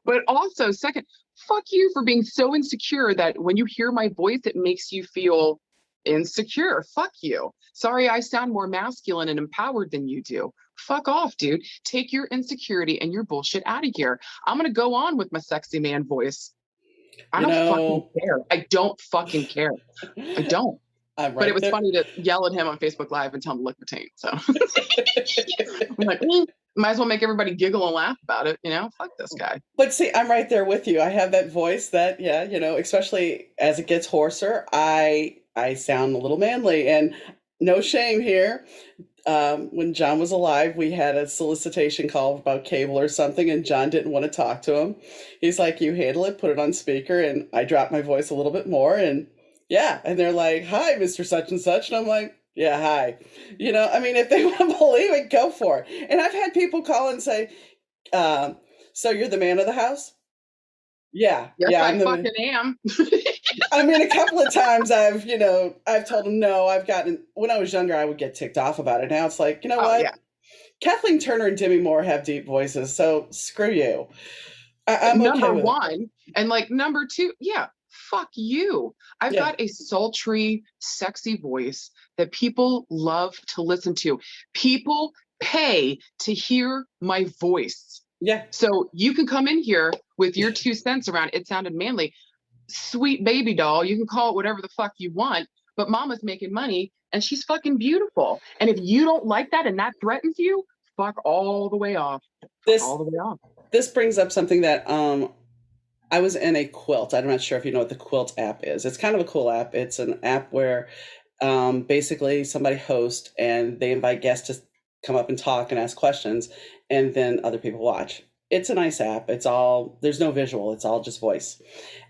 But also, second, fuck you for being so insecure that when you hear my voice, it makes you feel insecure. Fuck you. Sorry, I sound more masculine and empowered than you do. Fuck off, dude. Take your insecurity and your bullshit out of here. I'm going to go on with my sexy man voice. I don't fucking care. I don't fucking care. I don't. But it was funny to yell at him on Facebook Live and tell him to lick the taint. So I'm like, might as well make everybody giggle and laugh about it. Fuck this guy. But see, I'm right there with you. I have that voice that, especially as it gets hoarser, I sound a little manly, and no shame here. When John was alive, we had a solicitation call about cable or something, and John didn't want to talk to him. He's like, you handle it, put it on speaker, and I dropped my voice a little bit more, and yeah, and they're like, hi, Mr. Such and Such, and I'm like, yeah, hi. If they want to believe it, go for it. And I've had people call and say, so you're the man of the house? Yeah. Yes, yeah, I fucking am. A couple of times I've told them no. When I was younger, I would get ticked off about it. Now it's like, what? Yeah. Kathleen Turner and Demi Moore have deep voices, so screw you. I'm number okay with one. it. And like number two, yeah, fuck you. I've got a sultry, sexy voice that people love to listen to. People pay to hear my voice. Yeah. So you can come in here with your 2 cents around it sounded manly. Sweet baby doll. You can call it whatever the fuck you want, but mama's making money and she's fucking beautiful. And if you don't like that and that threatens you, fuck all the way off. Fuck This all the way off. this brings up something that I was in a quilt. I'm not sure if you know what the quilt app is. It's kind of a cool app. It's an app where basically somebody hosts and they invite guests to come up and talk and ask questions, and then other people watch. It's a nice app. There's no visual. It's all just voice.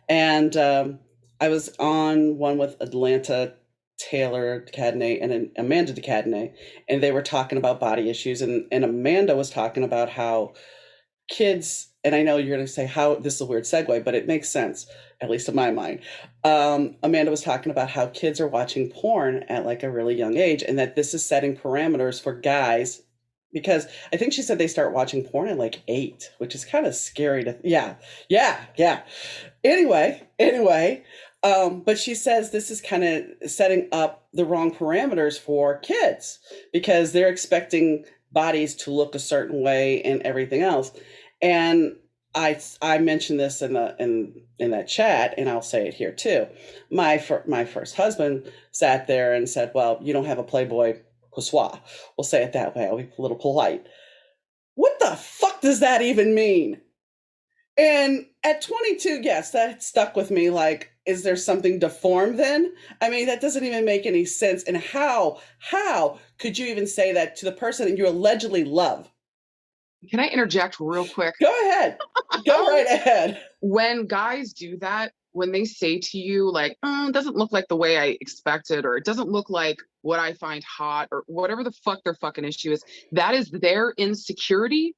And I was on one with Atlanta Taylor Cadenet and Amanda Cadenet, and they were talking about body issues. And Amanda was talking about how kids, and I know you're going to say how this is a weird segue, but it makes sense, at least in my mind. Amanda was talking about how kids are watching porn at like a really young age, and that this is setting parameters for guys, because I think she said they start watching porn at like 8, which is kind of scary to, yeah. Anyway, but she says this is kind of setting up the wrong parameters for kids because they're expecting bodies to look a certain way and everything else. And I mentioned this in that chat, and I'll say it here too. My first husband sat there and said, "Well, you don't have a Playboy poussoir." We'll say it that way. I'll be a little polite. What the fuck does that even mean? And at 22, yes, that stuck with me. Like, is there something deformed then? I mean, that doesn't even make any sense. And how could you even say that to the person that you allegedly love? Can I interject real quick? Go ahead. Go right ahead. When guys do that, when they say to you, like, it doesn't look like the way I expected, or it doesn't look like what I find hot, or whatever the fuck their fucking issue is, that is their insecurity.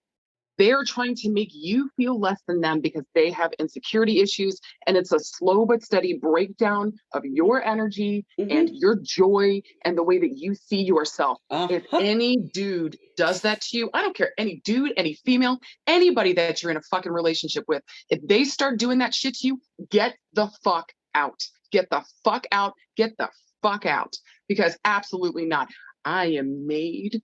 They are trying to make you feel less than them because they have insecurity issues. And it's a slow but steady breakdown of your energy and your joy and the way that you see yourself. If any dude does that to you, I don't care, any dude, any female, anybody that you're in a fucking relationship with, if they start doing that shit to you, get the fuck out. Get the fuck out. Get the fuck out. Because absolutely not. I am made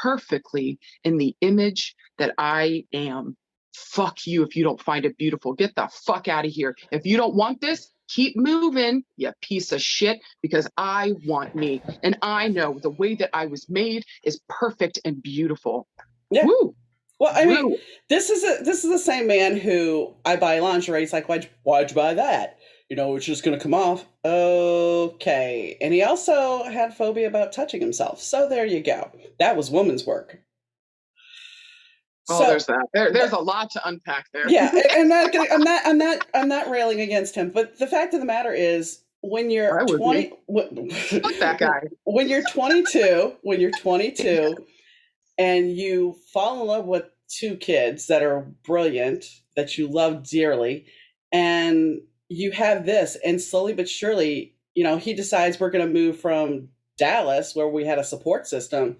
perfectly in the image that I am. Fuck you if you don't find it beautiful. Get the fuck out of here. If you don't want this, keep moving, you piece of shit, because I want me. And I know the way that I was made is perfect and beautiful. Yeah. Woo. Well, I mean, this is the same man who I buy lingerie. He's like, why'd you buy that? You know, it's just going to come off. Okay. And he also had phobia about touching himself. So there you go. That was woman's work. Oh, so, there's that. There's a lot to unpack there. Yeah, and I'm not railing against him, but the fact of the matter is, when you're 20, fuck that guy. When you're 22, and you fall in love with 2 kids that are brilliant, that you love dearly, and you have this, and slowly but surely, you know, he decides we're going to move from Dallas, where we had a support system,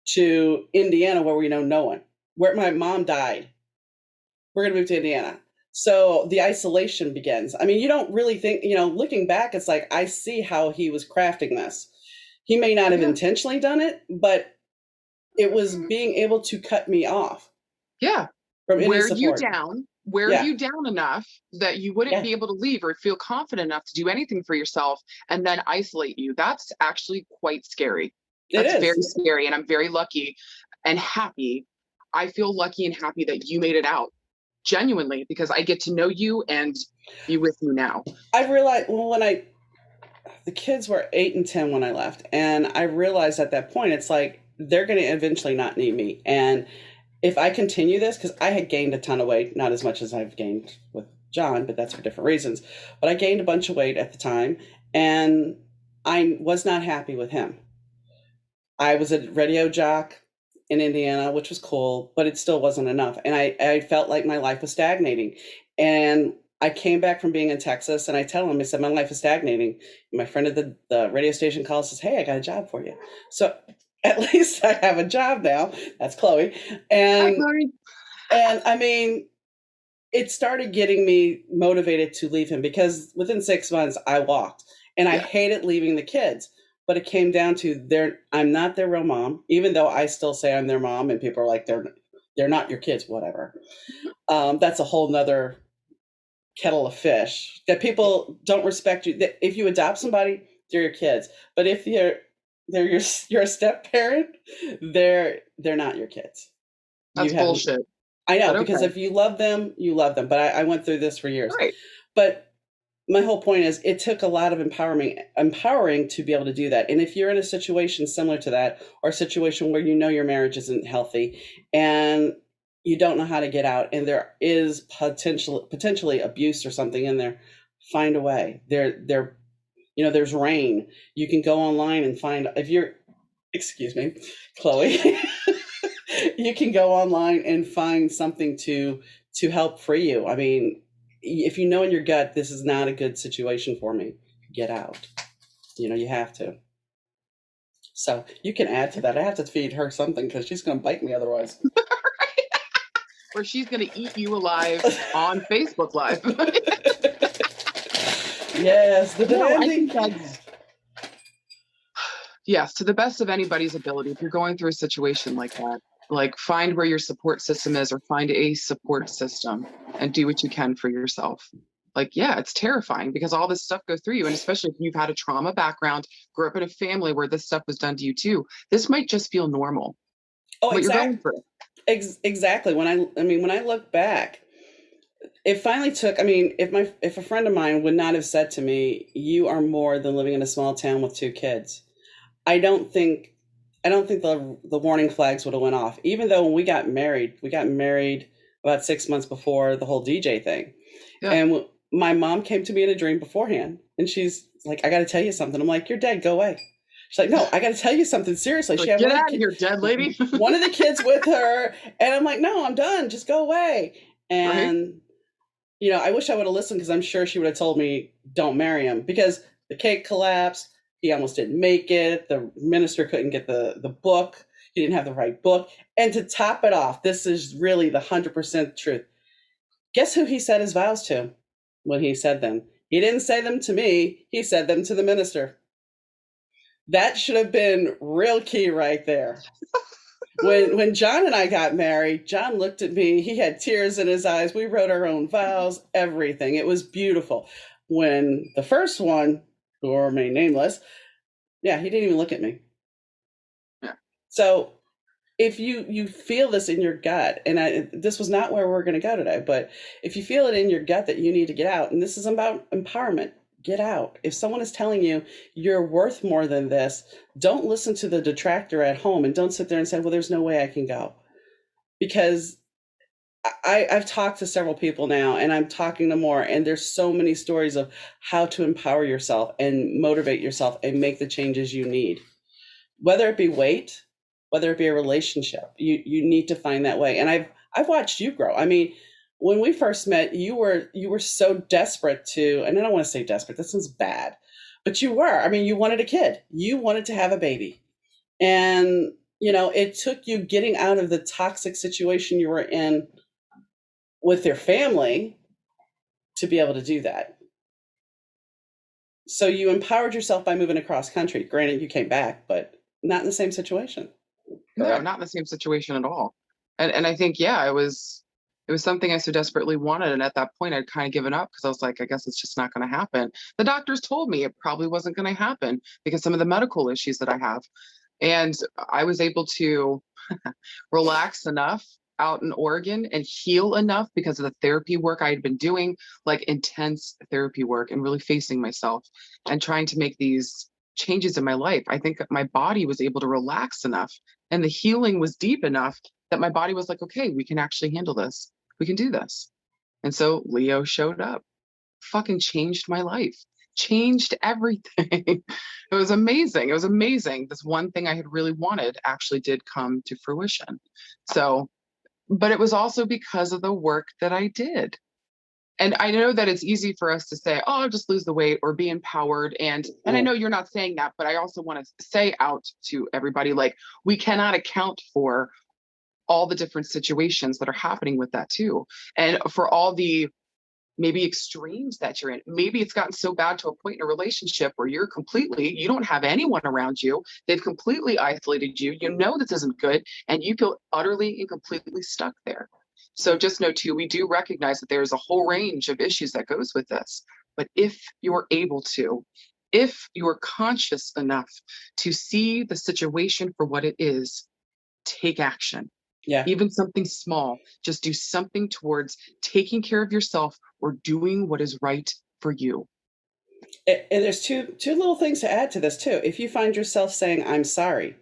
to Indiana, where we know no one, where my mom died. We're going to move to Indiana. So the isolation begins. I mean, you don't really think, you know, looking back, it's like, I see how he was crafting this. He may not have intentionally done it, but it was being able to cut me off. Yeah. From any wear support. You down enough that you wouldn't be able to leave or feel confident enough to do anything for yourself, and then isolate you. That's actually quite scary. That's very scary. And I'm very lucky and happy. I feel lucky and happy that you made it out, genuinely, because I get to know you and be with you now. I realized the kids were 8 and 10 when I left, and I realized at that point, it's like, they're going to eventually not need me. And if I continue this, because I had gained a ton of weight, not as much as I've gained with John, but that's for different reasons. But I gained a bunch of weight at the time, and I was not happy with him. I was a radio jock in Indiana, which was cool, but it still wasn't enough. And I felt like my life was stagnating. And I came back from being in Texas, and I tell him, I said, my life is stagnating. And my friend at the radio station calls and says, hey, I got a job for you. So at least I have a job now. That's Chloe. And, and I mean, it started getting me motivated to leave him, because within 6 months I walked, and I hated leaving the kids, but it came down to I'm not their real mom, even though I still say I'm their mom, and people are like, they're not your kids, whatever. That's a whole nother kettle of fish, that people don't respect you. That if you adopt somebody, they're your kids. But if you're a step parent, they're not your kids. That's bullshit. I know, But because okay. if you love them, you love them. But I went through this for years. Right. But my whole point is, it took a lot of empowering to be able to do that. And if you're in a situation similar to that, or a situation where you know your marriage isn't healthy and you don't know how to get out, and there is potentially abuse or something in there, find a way. There's Rain. You can go online and find, if you're, excuse me, Chloe, you can go online and find something to help free you. I mean, if you know in your gut, this is not a good situation for me, get out. You have to. So you can add to that. I have to feed her something because she's going to bite me otherwise. Or she's going to eat you alive on Facebook Live. Yes, the demanding. Yes, to the best of anybody's ability, if you're going through a situation like that, like, find where your support system is, or find a support system, and do what you can for yourself. Like, yeah, it's terrifying because all this stuff goes through you. And especially if you've had a trauma background, grew up in a family where this stuff was done to you too, this might just feel normal. Oh, what exactly. you're going through. Exactly. When I look back, it finally took, if a friend of mine would not have said to me, "You are more than living in a small town with 2 kids," I don't think the warning flags would have went off. Even though when we got married about 6 months before the whole DJ thing. Yeah. And my mom came to me in a dream beforehand, and she's like, "I got to tell you something." I'm like, "You're dead. Go away." She's like, "No, I got to tell you something seriously." Like, get out of here, dead lady. One of the kids with her, and I'm like, "No, I'm done. Just go away." And right? I wish I would have listened, because I'm sure she would have told me, "Don't marry him," because the cake collapsed. He almost didn't make it. The minister couldn't get the book. He didn't have the right book. And to top it off, this is really the 100% truth. Guess who he said his vows to when he said them? He didn't say them to me. He said them to the minister. That should have been real key right there. When John and I got married, John looked at me. He had tears in his eyes. We wrote our own vows, everything. It was beautiful. When the first one, who will remain nameless, yeah, he didn't even look at me. Yeah. So if you feel this in your gut, and this was not where we're going to go today, but if you feel it in your gut that you need to get out, and this is about empowerment, get out. If someone is telling you you're worth more than this, don't listen to the detractor at home, and don't sit there and say, "Well, there's no way I can go." Because I've talked to several people now, and I'm talking to more, and there's so many stories of how to empower yourself and motivate yourself and make the changes you need. Whether it be weight, whether it be a relationship, you need to find that way. And I've watched you grow. I mean, when we first met, you were so desperate to, and I don't want to say desperate, that sounds bad, but you were. I mean, you wanted a kid. You wanted to have a baby. And, it took you getting out of the toxic situation you were in with your family to be able to do that. So you empowered yourself by moving across country. Granted, you came back, but not in the same situation. No, not in the same situation at all. And I think, yeah, it was something I so desperately wanted. And at that point, I'd kind of given up, because I was like, I guess it's just not going to happen. The doctors told me it probably wasn't going to happen because some of the medical issues that I have. And I was able to relax enough out in Oregon and heal enough because of the therapy work I had been doing, like intense therapy work, and really facing myself and trying to make these changes in my life. I think my body was able to relax enough, and the healing was deep enough that my body was like, okay, we can actually handle this. We can do this. And so Leo showed up, fucking changed my life, changed everything. It was amazing. It was amazing. This one thing I had really wanted actually did come to fruition. So, but it was also because of the work that I did. And I know that it's easy for us to say, "Oh, I'll just lose the weight," or be empowered. And I know you're not saying that, but I also want to say out to everybody, like, we cannot account for all the different situations that are happening with that too. And for all the maybe extremes that you're in. Maybe it's gotten so bad to a point in a relationship where you don't have anyone around you. They've completely isolated you. You know this isn't good, and you feel utterly and completely stuck there. So just know too, we do recognize that there's a whole range of issues that goes with this. But if you're able to, if you're conscious enough to see the situation for what it is, take action. Yeah. Even something small, just do something towards taking care of yourself or doing what is right for you. And there's two little things to add to this too. If you find yourself saying I'm sorry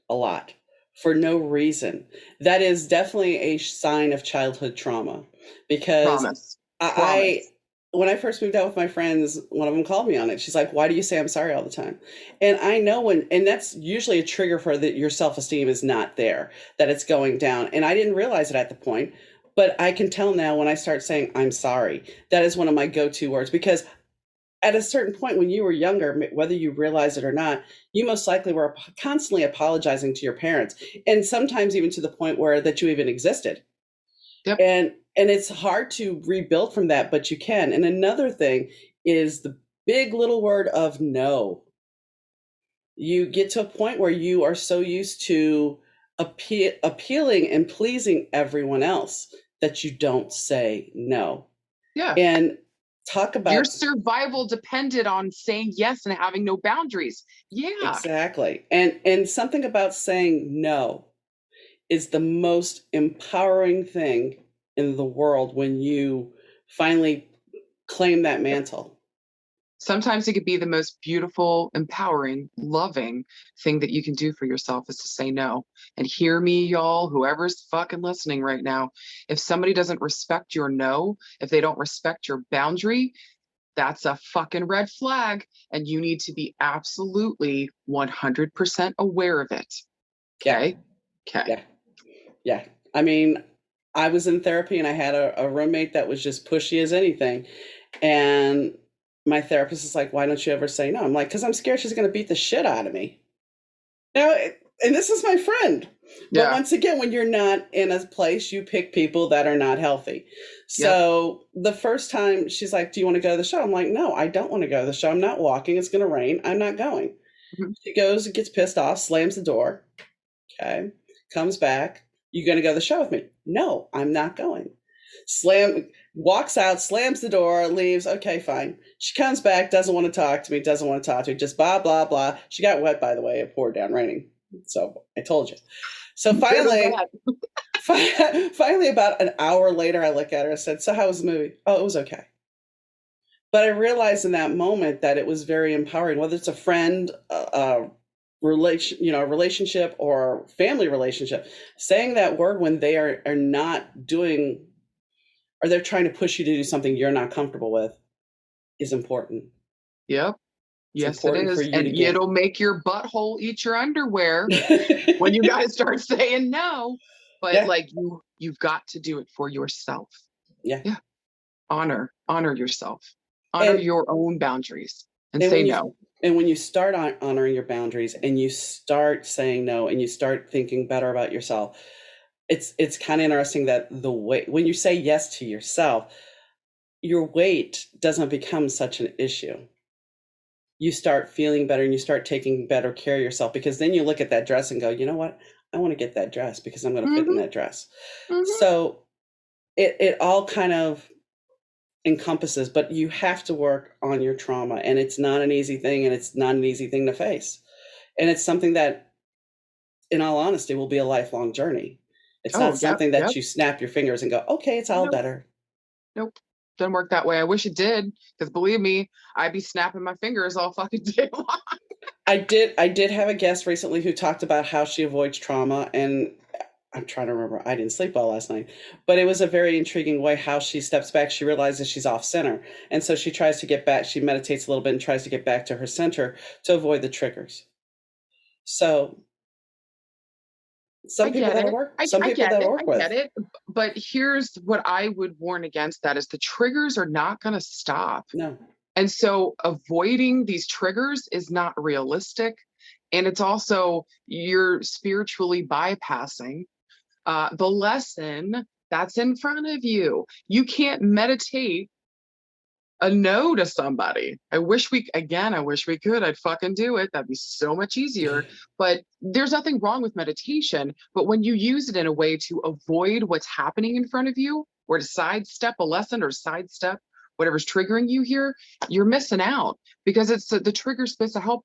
a lot for no reason, that is definitely a sign of childhood trauma. Because Promise. I when I first moved out with my friends, one of them called me on it. She's like, "Why do you say I'm sorry all the time?" And I know and that's usually a trigger for that your self-esteem is not there, that it's going down. And I didn't realize it at the point, but I can tell now when I start saying I'm sorry, that is one of my go-to words. Because at a certain point when you were younger, whether you realize it or not, you most likely were constantly apologizing to your parents, and sometimes even to the point where that you even existed. Yep. And it's hard to rebuild from that, but you can. And another thing is the big little word of no. You get to a point where you are so used to appealing and pleasing everyone else that you don't say no. Yeah. And talk about your survival depended on saying yes and having no boundaries. Yeah. Exactly. And something about saying no is the most empowering thing in the world when you finally claim that mantle. Sometimes it could be the most beautiful, empowering, loving thing that you can do for yourself is to say no. And hear me, y'all, whoever's fucking listening right now. If somebody doesn't respect your no, if they don't respect your boundary, that's a fucking red flag. And you need to be absolutely 100% aware of it. Okay? Yeah. Okay. Yeah. I mean, I was in therapy and I had a roommate that was just pushy as anything. And my therapist is like, "Why don't you ever say no?" I'm like, "Because I'm scared she's going to beat the shit out of me." Now, and this is my friend. But Yeah. once again, when you're not in a place, you pick people that are not healthy. So the first time she's like, "Do you want to go to the show?" I'm like, "No, I don't want to go to the show. I'm not walking. It's going to rain. I'm not going." Mhm. She goes, gets pissed off, slams the door. Okay. Comes back. "You going to go to the show with me?" "No, I'm not going." Walks out, slams the door, leaves. Okay, fine. She comes back, doesn't want to talk to me, just blah, blah, blah. She got wet, by the way. It poured down raining. So I told you. So finally, finally, about an hour later, I look at her and said, "So how was the movie?" "Oh, it was okay." But I realized in that moment that it was very empowering, whether it's a friend, relationship or family relationship, saying that word when they are not doing, or they're trying to push you to do something you're not comfortable with, is important. Yep. Yes, it important for is. you And to get. it'll make your butthole eat your underwear when you guys start saying no. But Yeah. like you've got to do it for yourself. Yeah. Yeah. Honor yourself. Honor your own boundaries and say no. And when you start honoring your boundaries and you start saying no and you start thinking better about yourself, it's kind of interesting that the way when you say yes to yourself, your weight doesn't become such an issue. You start feeling better and you start taking better care of yourself, because then you look at that dress and go, "You know what? I want to get that dress because I'm going to fit in that dress." So it all kind of encompasses, but you have to work on your trauma, and it's not an easy thing, and it's not an easy thing to face. And it's something that, in all honesty, will be a lifelong journey. It's not something that you snap your fingers and go, "Okay, it's all better." Nope. Doesn't work that way. I wish it did, because believe me, I'd be snapping my fingers all fucking day long. I did have a guest recently who talked about how she avoids trauma, and I'm trying to remember. I didn't sleep well last night, but it was a very intriguing way how she steps back. She realizes she's off center, and so she tries to get back. She meditates a little bit and tries to get back to her center to avoid the triggers. So some people that'll work. Some people that'll work with. I get it. But here's what I would warn against: that is the triggers are not going to stop. No. And so avoiding these triggers is not realistic. And it's also, you're spiritually bypassing the lesson that's in front of you. You can't meditate a no to somebody. I wish we could. I'd fucking do it. That'd be so much easier. But there's nothing wrong with meditation. But when you use it in a way to avoid what's happening in front of you, or to sidestep a lesson or sidestep whatever's triggering you here, you're missing out, because it's the trigger's supposed to help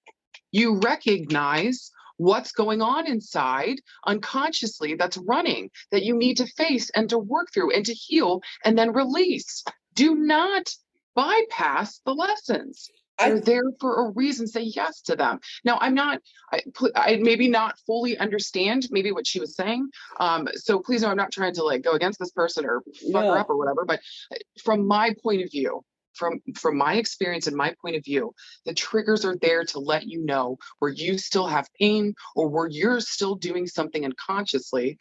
you recognize what's going on inside unconsciously that's running, that you need to face and to work through and to heal and then release. Do not bypass the lessons. They're there for a reason. Say yes to them. Now, I maybe not fully understand maybe what she was saying. So please know I'm not trying to like go against this person or fuck her up or whatever. But from my point of view, from my experience and my point of view, the triggers are there to let you know where you still have pain, or where you're still doing something unconsciously,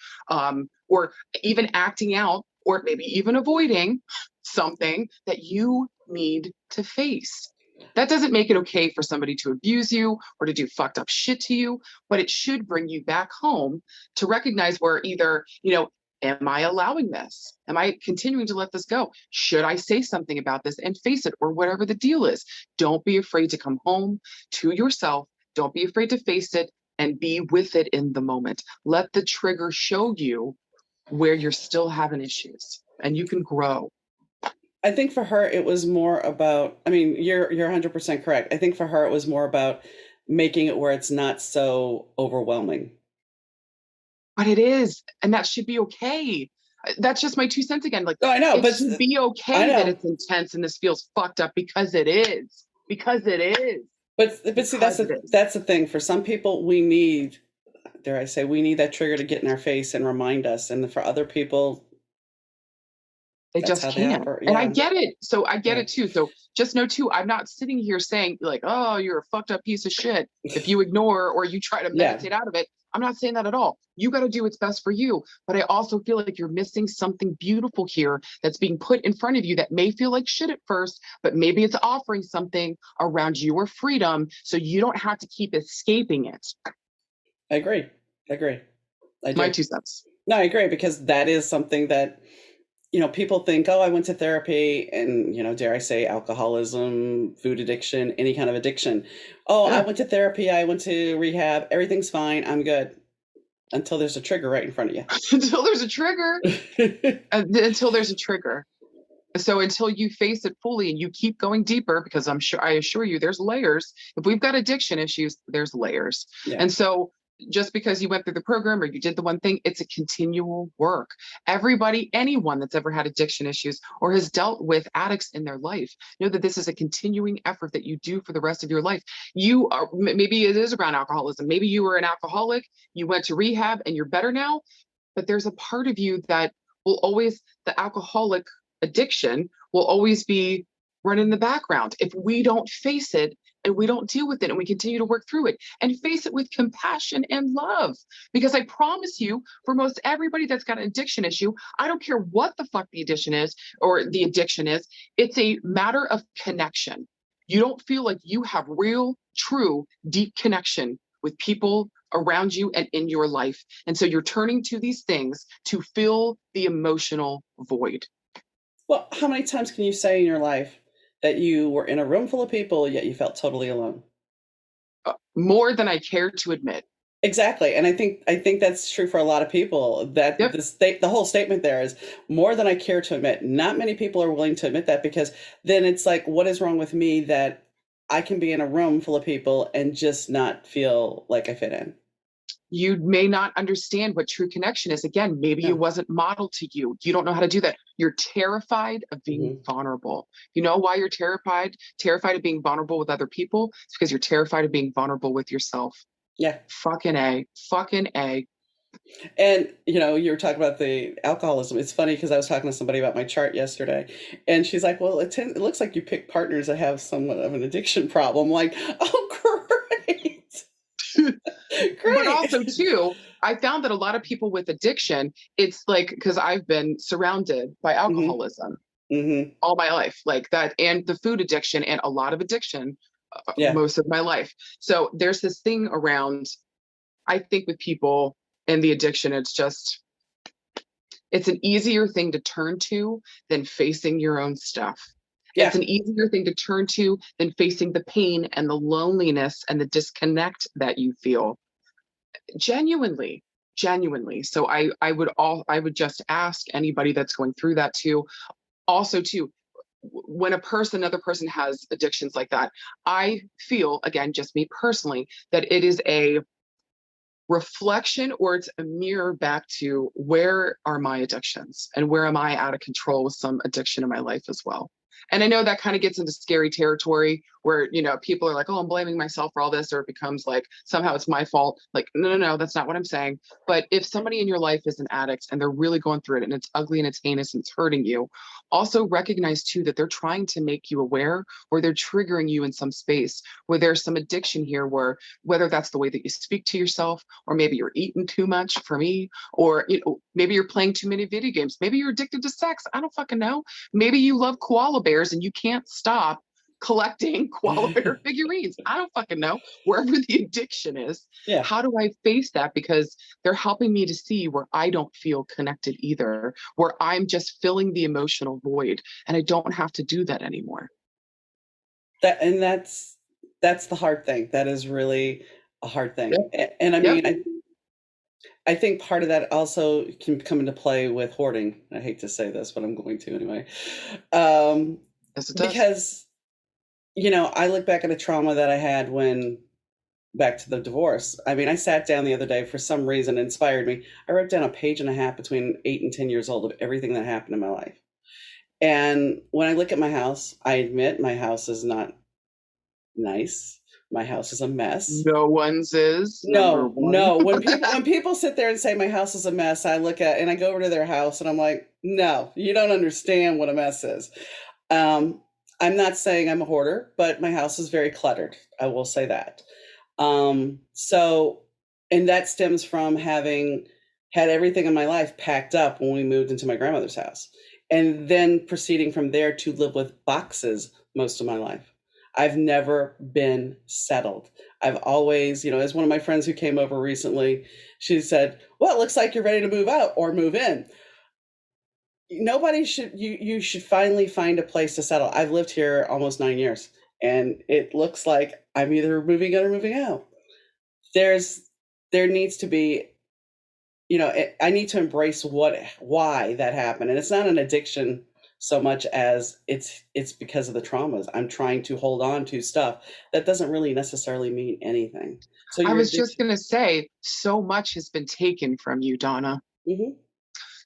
or even acting out, or maybe even avoiding something that you need to face. That doesn't make it okay for somebody to abuse you or to do fucked up shit to you, but it should bring you back home to recognize where either, am I allowing this? Am I continuing to let this go? Should I say something about this and face it, or whatever the deal is? Don't be afraid to come home to yourself. Don't be afraid to face it and be with it in the moment. Let the trigger show you where you're still having issues, and you can grow. I think for her, it was more about, I mean, you're 100% correct. I think for her, it was more about making it where it's not so overwhelming. But it is, and that should be okay. That's just my 2 cents again. Like, I know, it should be okay that it's intense and this feels fucked up, because it is. Because it is. But see, that's the thing. For some people, we need, dare I say, we need that trigger to get in our face and remind us. And for other people, they just can't. And I get it. So I get it too. So just know too, I'm not sitting here saying like, oh, you're a fucked up piece of shit if you ignore or you try to meditate out of it. I'm not saying that at all. You got to do what's best for you. But I also feel like you're missing something beautiful here that's being put in front of you that may feel like shit at first, but maybe it's offering something around your freedom, so you don't have to keep escaping it. I agree. My 2 cents. No, I agree, because that is something that, people think, oh, I went to therapy and, dare I say, alcoholism, food addiction, any kind of addiction. Oh, I went to therapy, I went to rehab, everything's fine, I'm good. Until there's a trigger right in front of you. Until there's a trigger. Until there's a trigger. So until you face it fully and you keep going deeper, because I assure you there's layers. If we've got addiction issues, there's layers. Yeah. And so just because you went through the program or you did the one thing, it's a continual work. Anyone that's ever had addiction issues or has dealt with addicts in their life, know that this is a continuing effort that you do for the rest of your life. You are, maybe it is around alcoholism. Maybe you were an alcoholic, you went to rehab and you're better now, but there's a part of you that will always, the alcoholic addiction will always be running in the background. If we don't face it, and we don't deal with it, and we continue to work through it and face it with compassion and love. Because I promise you, for most everybody that's got an addiction issue, I don't care what the fuck the addiction is, it's a matter of connection. You don't feel like you have real, true, deep connection with people around you and in your life. And so you're turning to these things to fill the emotional void. Well, how many times can you say in your life that you were in a room full of people, yet you felt totally alone? More than I care to admit. Exactly. And I think that's true for a lot of people, that the whole statement there is more than I care to admit. Not many people are willing to admit that, because then it's like, what is wrong with me that I can be in a room full of people and just not feel like I fit in? You may not understand what true connection is. Again, maybe it wasn't modeled to you. You don't know how to do that. You're terrified of being vulnerable. You know why you're terrified? Terrified of being vulnerable with other people? It's because you're terrified of being vulnerable with yourself. Yeah. Fucking A. And, you were talking about the alcoholism. It's funny because I was talking to somebody about my chart yesterday, and she's like, well, it looks like you pick partners that have somewhat of an addiction problem. I'm like, oh, great. But also too, I found that a lot of people with addiction, it's like, because I've been surrounded by alcoholism all my life, like that, and the food addiction and a lot of addiction most of my life. So there's this thing around, I think with people and the addiction, it's an easier thing to turn to than facing your own stuff. Yeah. It's an easier thing to turn to than facing the pain and the loneliness and the disconnect that you feel. Genuinely, genuinely. So I would just ask anybody that's going through that too. Also, too, when another person has addictions like that, I feel, again, just me personally, that it is a reflection, or it's a mirror back to, where are my addictions and where am I out of control with some addiction in my life as well. And I know that kind of gets into scary territory where, people are like, oh, I'm blaming myself for all this, or it becomes like somehow it's my fault. Like, no, that's not what I'm saying. But if somebody in your life is an addict and they're really going through it and it's ugly and it's heinous and it's hurting you, also recognize too that they're trying to make you aware, or they're triggering you in some space where there's some addiction here, where whether that's the way that you speak to yourself, or maybe you're eating too much, for me, or maybe you're playing too many video games, maybe you're addicted to sex, I don't fucking know. Maybe you love koala bears and you can't stop collecting koala bear figurines. I don't fucking know. Wherever the addiction is, Yeah. how do I face that? Because they're helping me to see where I don't feel connected either, where I'm just filling the emotional void, and I don't have to do that anymore. That's the hard thing. That is really a hard thing. Yep. And I Yep. mean, I think part of that also can come into play with hoarding. I hate to say this, but I'm going to anyway. Yes, it does. Because, I look back at a trauma that I had back to the divorce. I mean, I sat down the other day, for some reason, it inspired me. I wrote down a page and a half between 8 and 10 years old of everything that happened in my life. And when I look at my house, I admit my house is not nice. My house is a mess. No one's is. No. When people sit there and say my house is a mess, I look at and I go over to their house and I'm like, no, you don't understand what a mess is. I'm not saying I'm a hoarder, but my house is very cluttered. I will say that. And that stems from having had everything in my life packed up when we moved into my grandmother's house, and then proceeding from there to live with boxes most of my life. I've never been settled. I've always, as one of my friends who came over recently, she said, well, it looks like you're ready to move out or move in. You should finally find a place to settle. I've lived here almost 9 years, and it looks like I'm either moving in or moving out. There needs to be, I need to embrace why that happened. And it's not an addiction so much as it's because of the traumas. I'm trying to hold on to stuff that doesn't really necessarily mean anything. So I was just going to say, so much has been taken from you, Donna. Mm-hmm.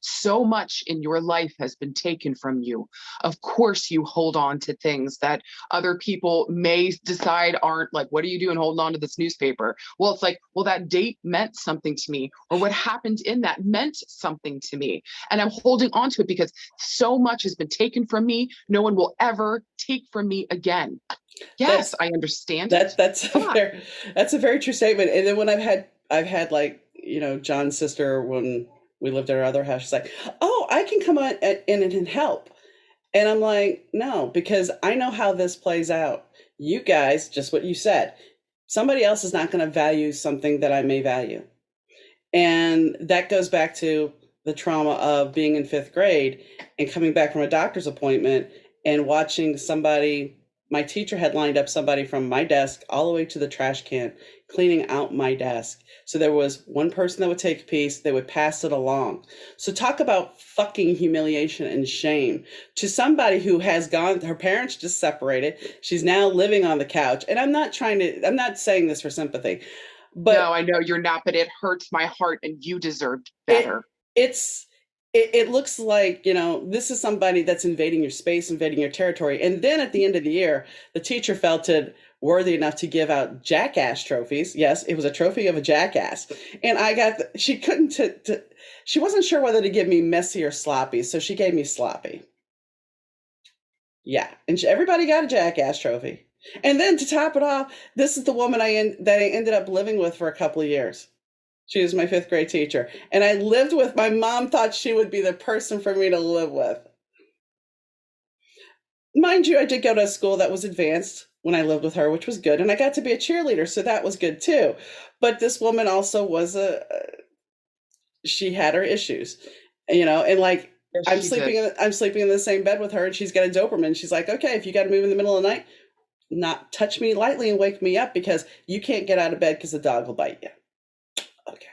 So much in your life has been taken from you. Of course, you hold on to things that other people may decide aren't, like, what are you doing holding on to this newspaper? Well, it's like, well, that date meant something to me, or what happened in that meant something to me. And I'm holding on to it because so much has been taken from me. No one will ever take from me again. Yes, I understand. That's a very true statement. And then when I've had like, John's sister, when we lived at our other house, she's like, oh, I can come on in and help. And I'm like, no, because I know how this plays out. You guys, just what you said, somebody else is not going to value something that I may value. And that goes back to the trauma of being in 5th grade and coming back from a doctor's appointment and watching my teacher had lined up somebody from my desk all the way to the trash can, cleaning out my desk. So there was one person that would take a piece, they would pass it along. So talk about fucking humiliation and shame to somebody who has her parents just separated. She's now living on the couch. And I'm not saying this for sympathy, but no, I know you're not, but it hurts my heart, and you deserved better. It looks like, this is somebody that's invading your space, invading your territory. And then at the end of the year, the teacher felt it worthy enough to give out jackass trophies. Yes, it was a trophy of a jackass. And she wasn't sure whether to give me messy or sloppy. So she gave me sloppy. Yeah. And everybody got a jackass trophy. And then to top it off, this is the woman that I ended up living with for a couple of years. She was my 5th grade teacher. And I lived with, my mom thought she would be the person for me to live with. Mind you, I did go to a school that was advanced when I lived with her, which was good. And I got to be a cheerleader, so that was good too. But this woman also was she had her issues, and like Yes, I'm she did. sleeping in the same bed with her, and she's got a Doberman. She's like, okay, if you got to move in the middle of the night, not touch me lightly and wake me up because you can't get out of bed because the dog will bite you. Okay.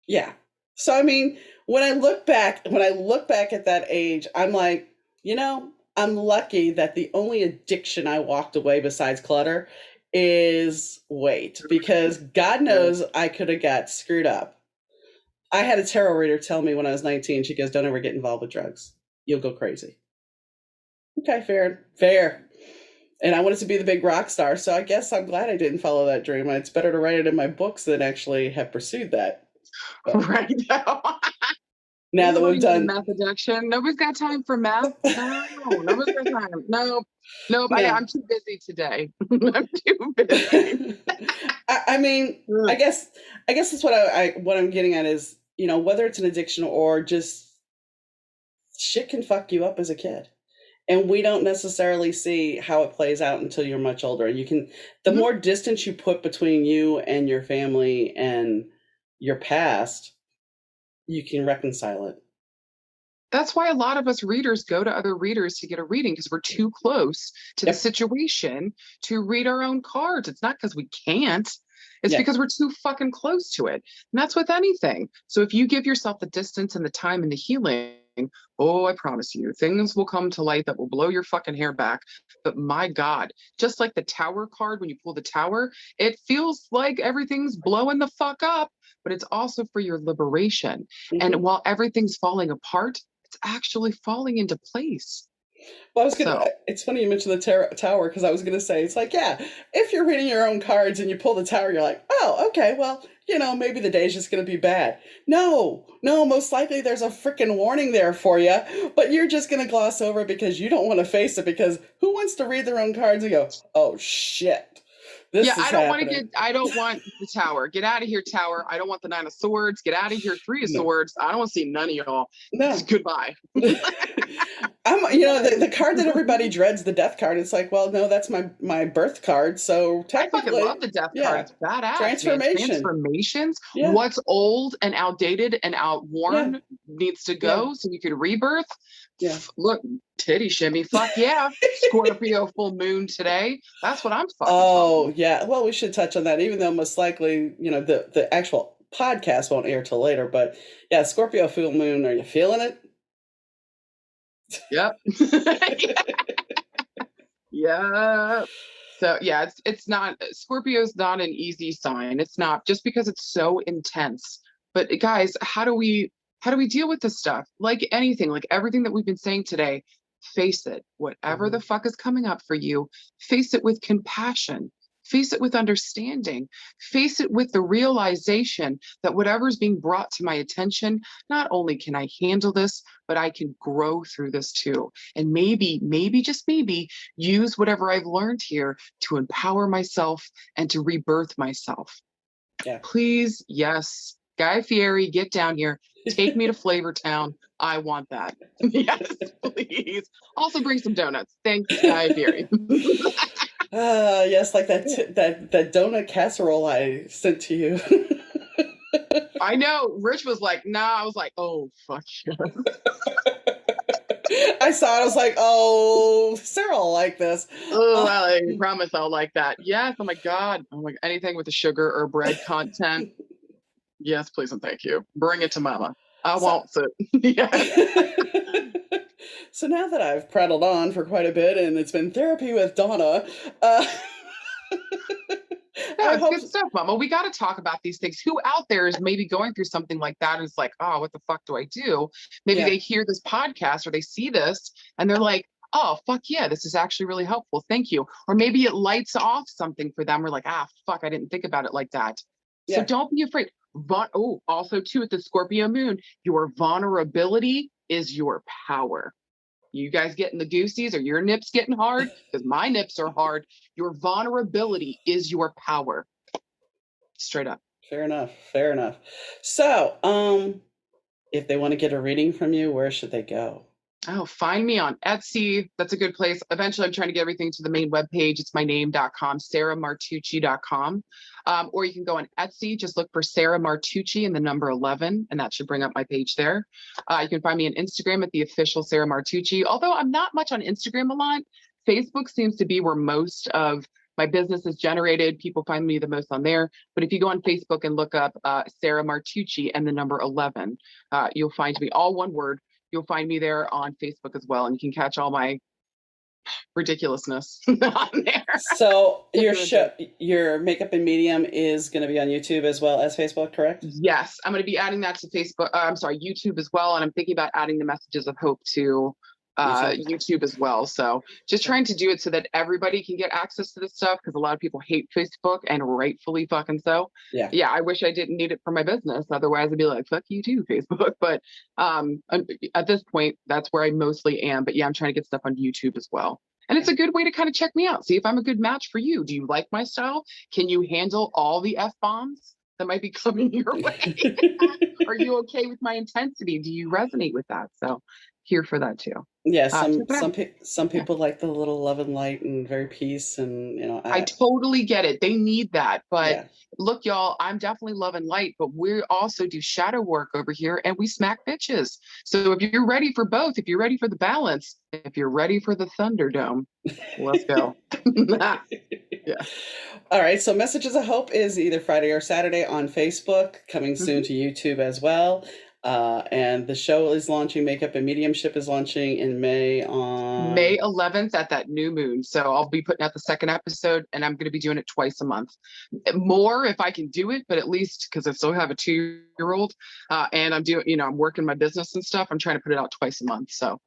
Yeah. So I mean, when I look back at that age, I'm like, I'm lucky that the only addiction I walked away besides clutter is weight because God Good. knows I could have got screwed up. I had a tarot reader tell me when I was 19, she goes, "Don't ever get involved with drugs. You'll go crazy." Okay, fair. Fair. And I wanted to be the big rock star, so I guess I'm glad I didn't follow that dream. It's better to write it in my books than actually have pursued that. But Right now. now that Anybody we've with a done meth addiction? Nobody's got time for meth. No, nobody's got time. Nope. Nope. no. I'm too busy today. I'm too busy. I mean, Ugh. I guess that's what what I'm getting at is, whether it's an addiction or just shit can fuck you up as a kid. And we don't necessarily see how it plays out until you're much older. The Mhm. more distance you put between you and your family and your past, you can reconcile it. That's why a lot of us readers go to other readers to get a reading because we're too close to the Yep. situation to read our own cards. It's not because we can't. It's Yeah. because we're too fucking close to it. And that's with anything. So if you give yourself the distance and the time and the healing, oh, I promise you, things will come to light that will blow your fucking hair back. But my God, just like the tower card, when you pull the tower, it feels like everything's blowing the fuck up, but it's also for your liberation. And Mhm. while everything's falling apart, it's actually falling into place. Well, So, it's funny you mentioned the tower because I was going to say, it's like, yeah, if you're reading your own cards and you pull the tower, you're like, oh, okay, well, maybe the day's just going to be bad. No, most likely there's a freaking warning there for you, but you're just going to gloss over it because you don't want to face it because who wants to read their own cards and go, oh, shit, yeah, this is happening. I don't want the tower. Get out of here, tower. I don't want the 9 of swords. Get out of here, 3 of No, swords. I don't want to see none of y'all. no. Goodbye. The card that everybody dreads, the death card. It's like, well, no, that's my birth card. So I fucking technically, love the death card. yeah, It's badass, man. transformation. Transformations. Yeah, What's old and outdated and yeah, outworn needs to yeah, go so you can rebirth. yeah. Look, titty shimmy. Fuck yeah. Scorpio full moon today. That's what I'm fucking talking Oh, about. yeah. Well, we should touch on that, even though most likely, the actual podcast won't air till later. But yeah, Scorpio full moon. Are you feeling it? Yep. Yeah. So yeah, it's not, Scorpio's not an easy sign. It's not, just because it's so intense. But guys, how do we deal with this stuff? Like anything, like everything that we've been saying today, face it. Whatever Mhm. the fuck is coming up for you, face it with compassion. Face it with understanding. Face it with the realization that whatever's being brought to my attention, not only can I handle this, but I can grow through this too. And maybe, just maybe, use whatever I've learned here to empower myself and to rebirth myself. Yeah. Please, yes, Guy Fieri, get down here. Take me to Flavor Town. I want that. Yes, please. Also bring some donuts. Thanks, Guy Fieri. Yes, like that donut casserole I sent to you. I know. Rich was like, nah. I was like, oh, fuck yeah. I saw it. I was like, oh, Sarah will like this. Oh, I promise I'll like that. Yes. Oh my God. Oh my, anything with the sugar or bread content. Yes, please and thank you. Bring it to mama. I So, won't sit. Yes. so now that I've prattled on for quite a bit and it's been therapy with Donna, uh, No, I it's hope. good stuff, Mama. We got to talk about these things. Who out there is maybe going through something like that and it's like, oh, what the fuck do I do? Maybe Yeah, they hear this podcast or they see this and they're like, oh, fuck yeah, this is actually really helpful. Thank you. Or maybe it lights off something for them. We're like, ah, fuck, I didn't think about it like that. So yeah, don't be afraid. Also, too, with the Scorpio moon, your vulnerability is your power. You guys getting the goosies or your nips getting hard? Because my nips are hard. Your vulnerability is your power. Straight up. fair enough. Fair enough. So, if they want to get a reading from you, where should they go? Oh, find me on Etsy. That's a good place. Eventually, I'm trying to get everything to the main webpage. It's my name.com, sarahmartucci.com. Or you can go on Etsy, just look for Sarah Martucci and the number 11, and that should bring up my page there. You can find me on Instagram at the official Sarah Martucci. Although I'm not much on Instagram a lot, Facebook seems to be where most of my business is generated. People find me the most on there. But if you go on Facebook and look up Sarah Martucci and the number 11, you'll find me, all one word. You'll find me there on Facebook as well, and you can catch all my ridiculousness on there. So your Makeup and Medium is going to be on YouTube as well as Facebook, correct? Yes, I'm going to be adding that to Facebook. I'm sorry, YouTube as well, and I'm thinking about adding the Messages of Hope to YouTube as well. So just trying to do it so that everybody can get access to this stuff, because a lot of people hate Facebook, and rightfully fucking so. Yeah, I wish I didn't need it for my business. Otherwise, I'd be like, fuck you too, Facebook. But at this point, that's where I mostly am. But yeah, I'm trying to get stuff on YouTube as well. And it's a good way to kind of check me out. See if I'm a good match for you. Do you like my style? Can you handle all the F-bombs that might be coming your way? Are you okay with my intensity? Do you resonate with that? So here for that too. Yeah, some people like the little love and light and very peace, and I totally get it. They need that. But look, y'all, I'm definitely love and light, but we also do shadow work over here, and we smack bitches. So if you're ready for both, if you're ready for the balance, if you're ready for the Thunderdome, let's go. Yeah. All right. So Messages of Hope is either Friday or Saturday on Facebook, coming soon to YouTube as well. And the show is launching, Makeup and Mediumship is launching in May on May 11th at that new moon. So I'll be putting out the second episode, and I'm going to be doing it twice a month. More if I can do it, but at least because I still have a 2-year-old, and I'm doing, I'm working my business and stuff. I'm trying to put it out twice a month. So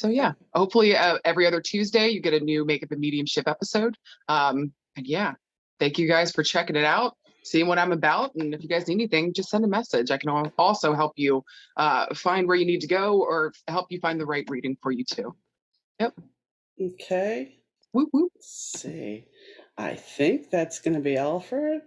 yeah, hopefully every other Tuesday you get a new Makeup and Mediumship episode. And yeah, thank you guys for checking it out, seeing what I'm about. And if you guys need anything, just send a message. I can also help you find where you need to go, or help you find the right reading for you too. Yep. Okay. Whoop, whoop. Let's see. I think that's going to be all for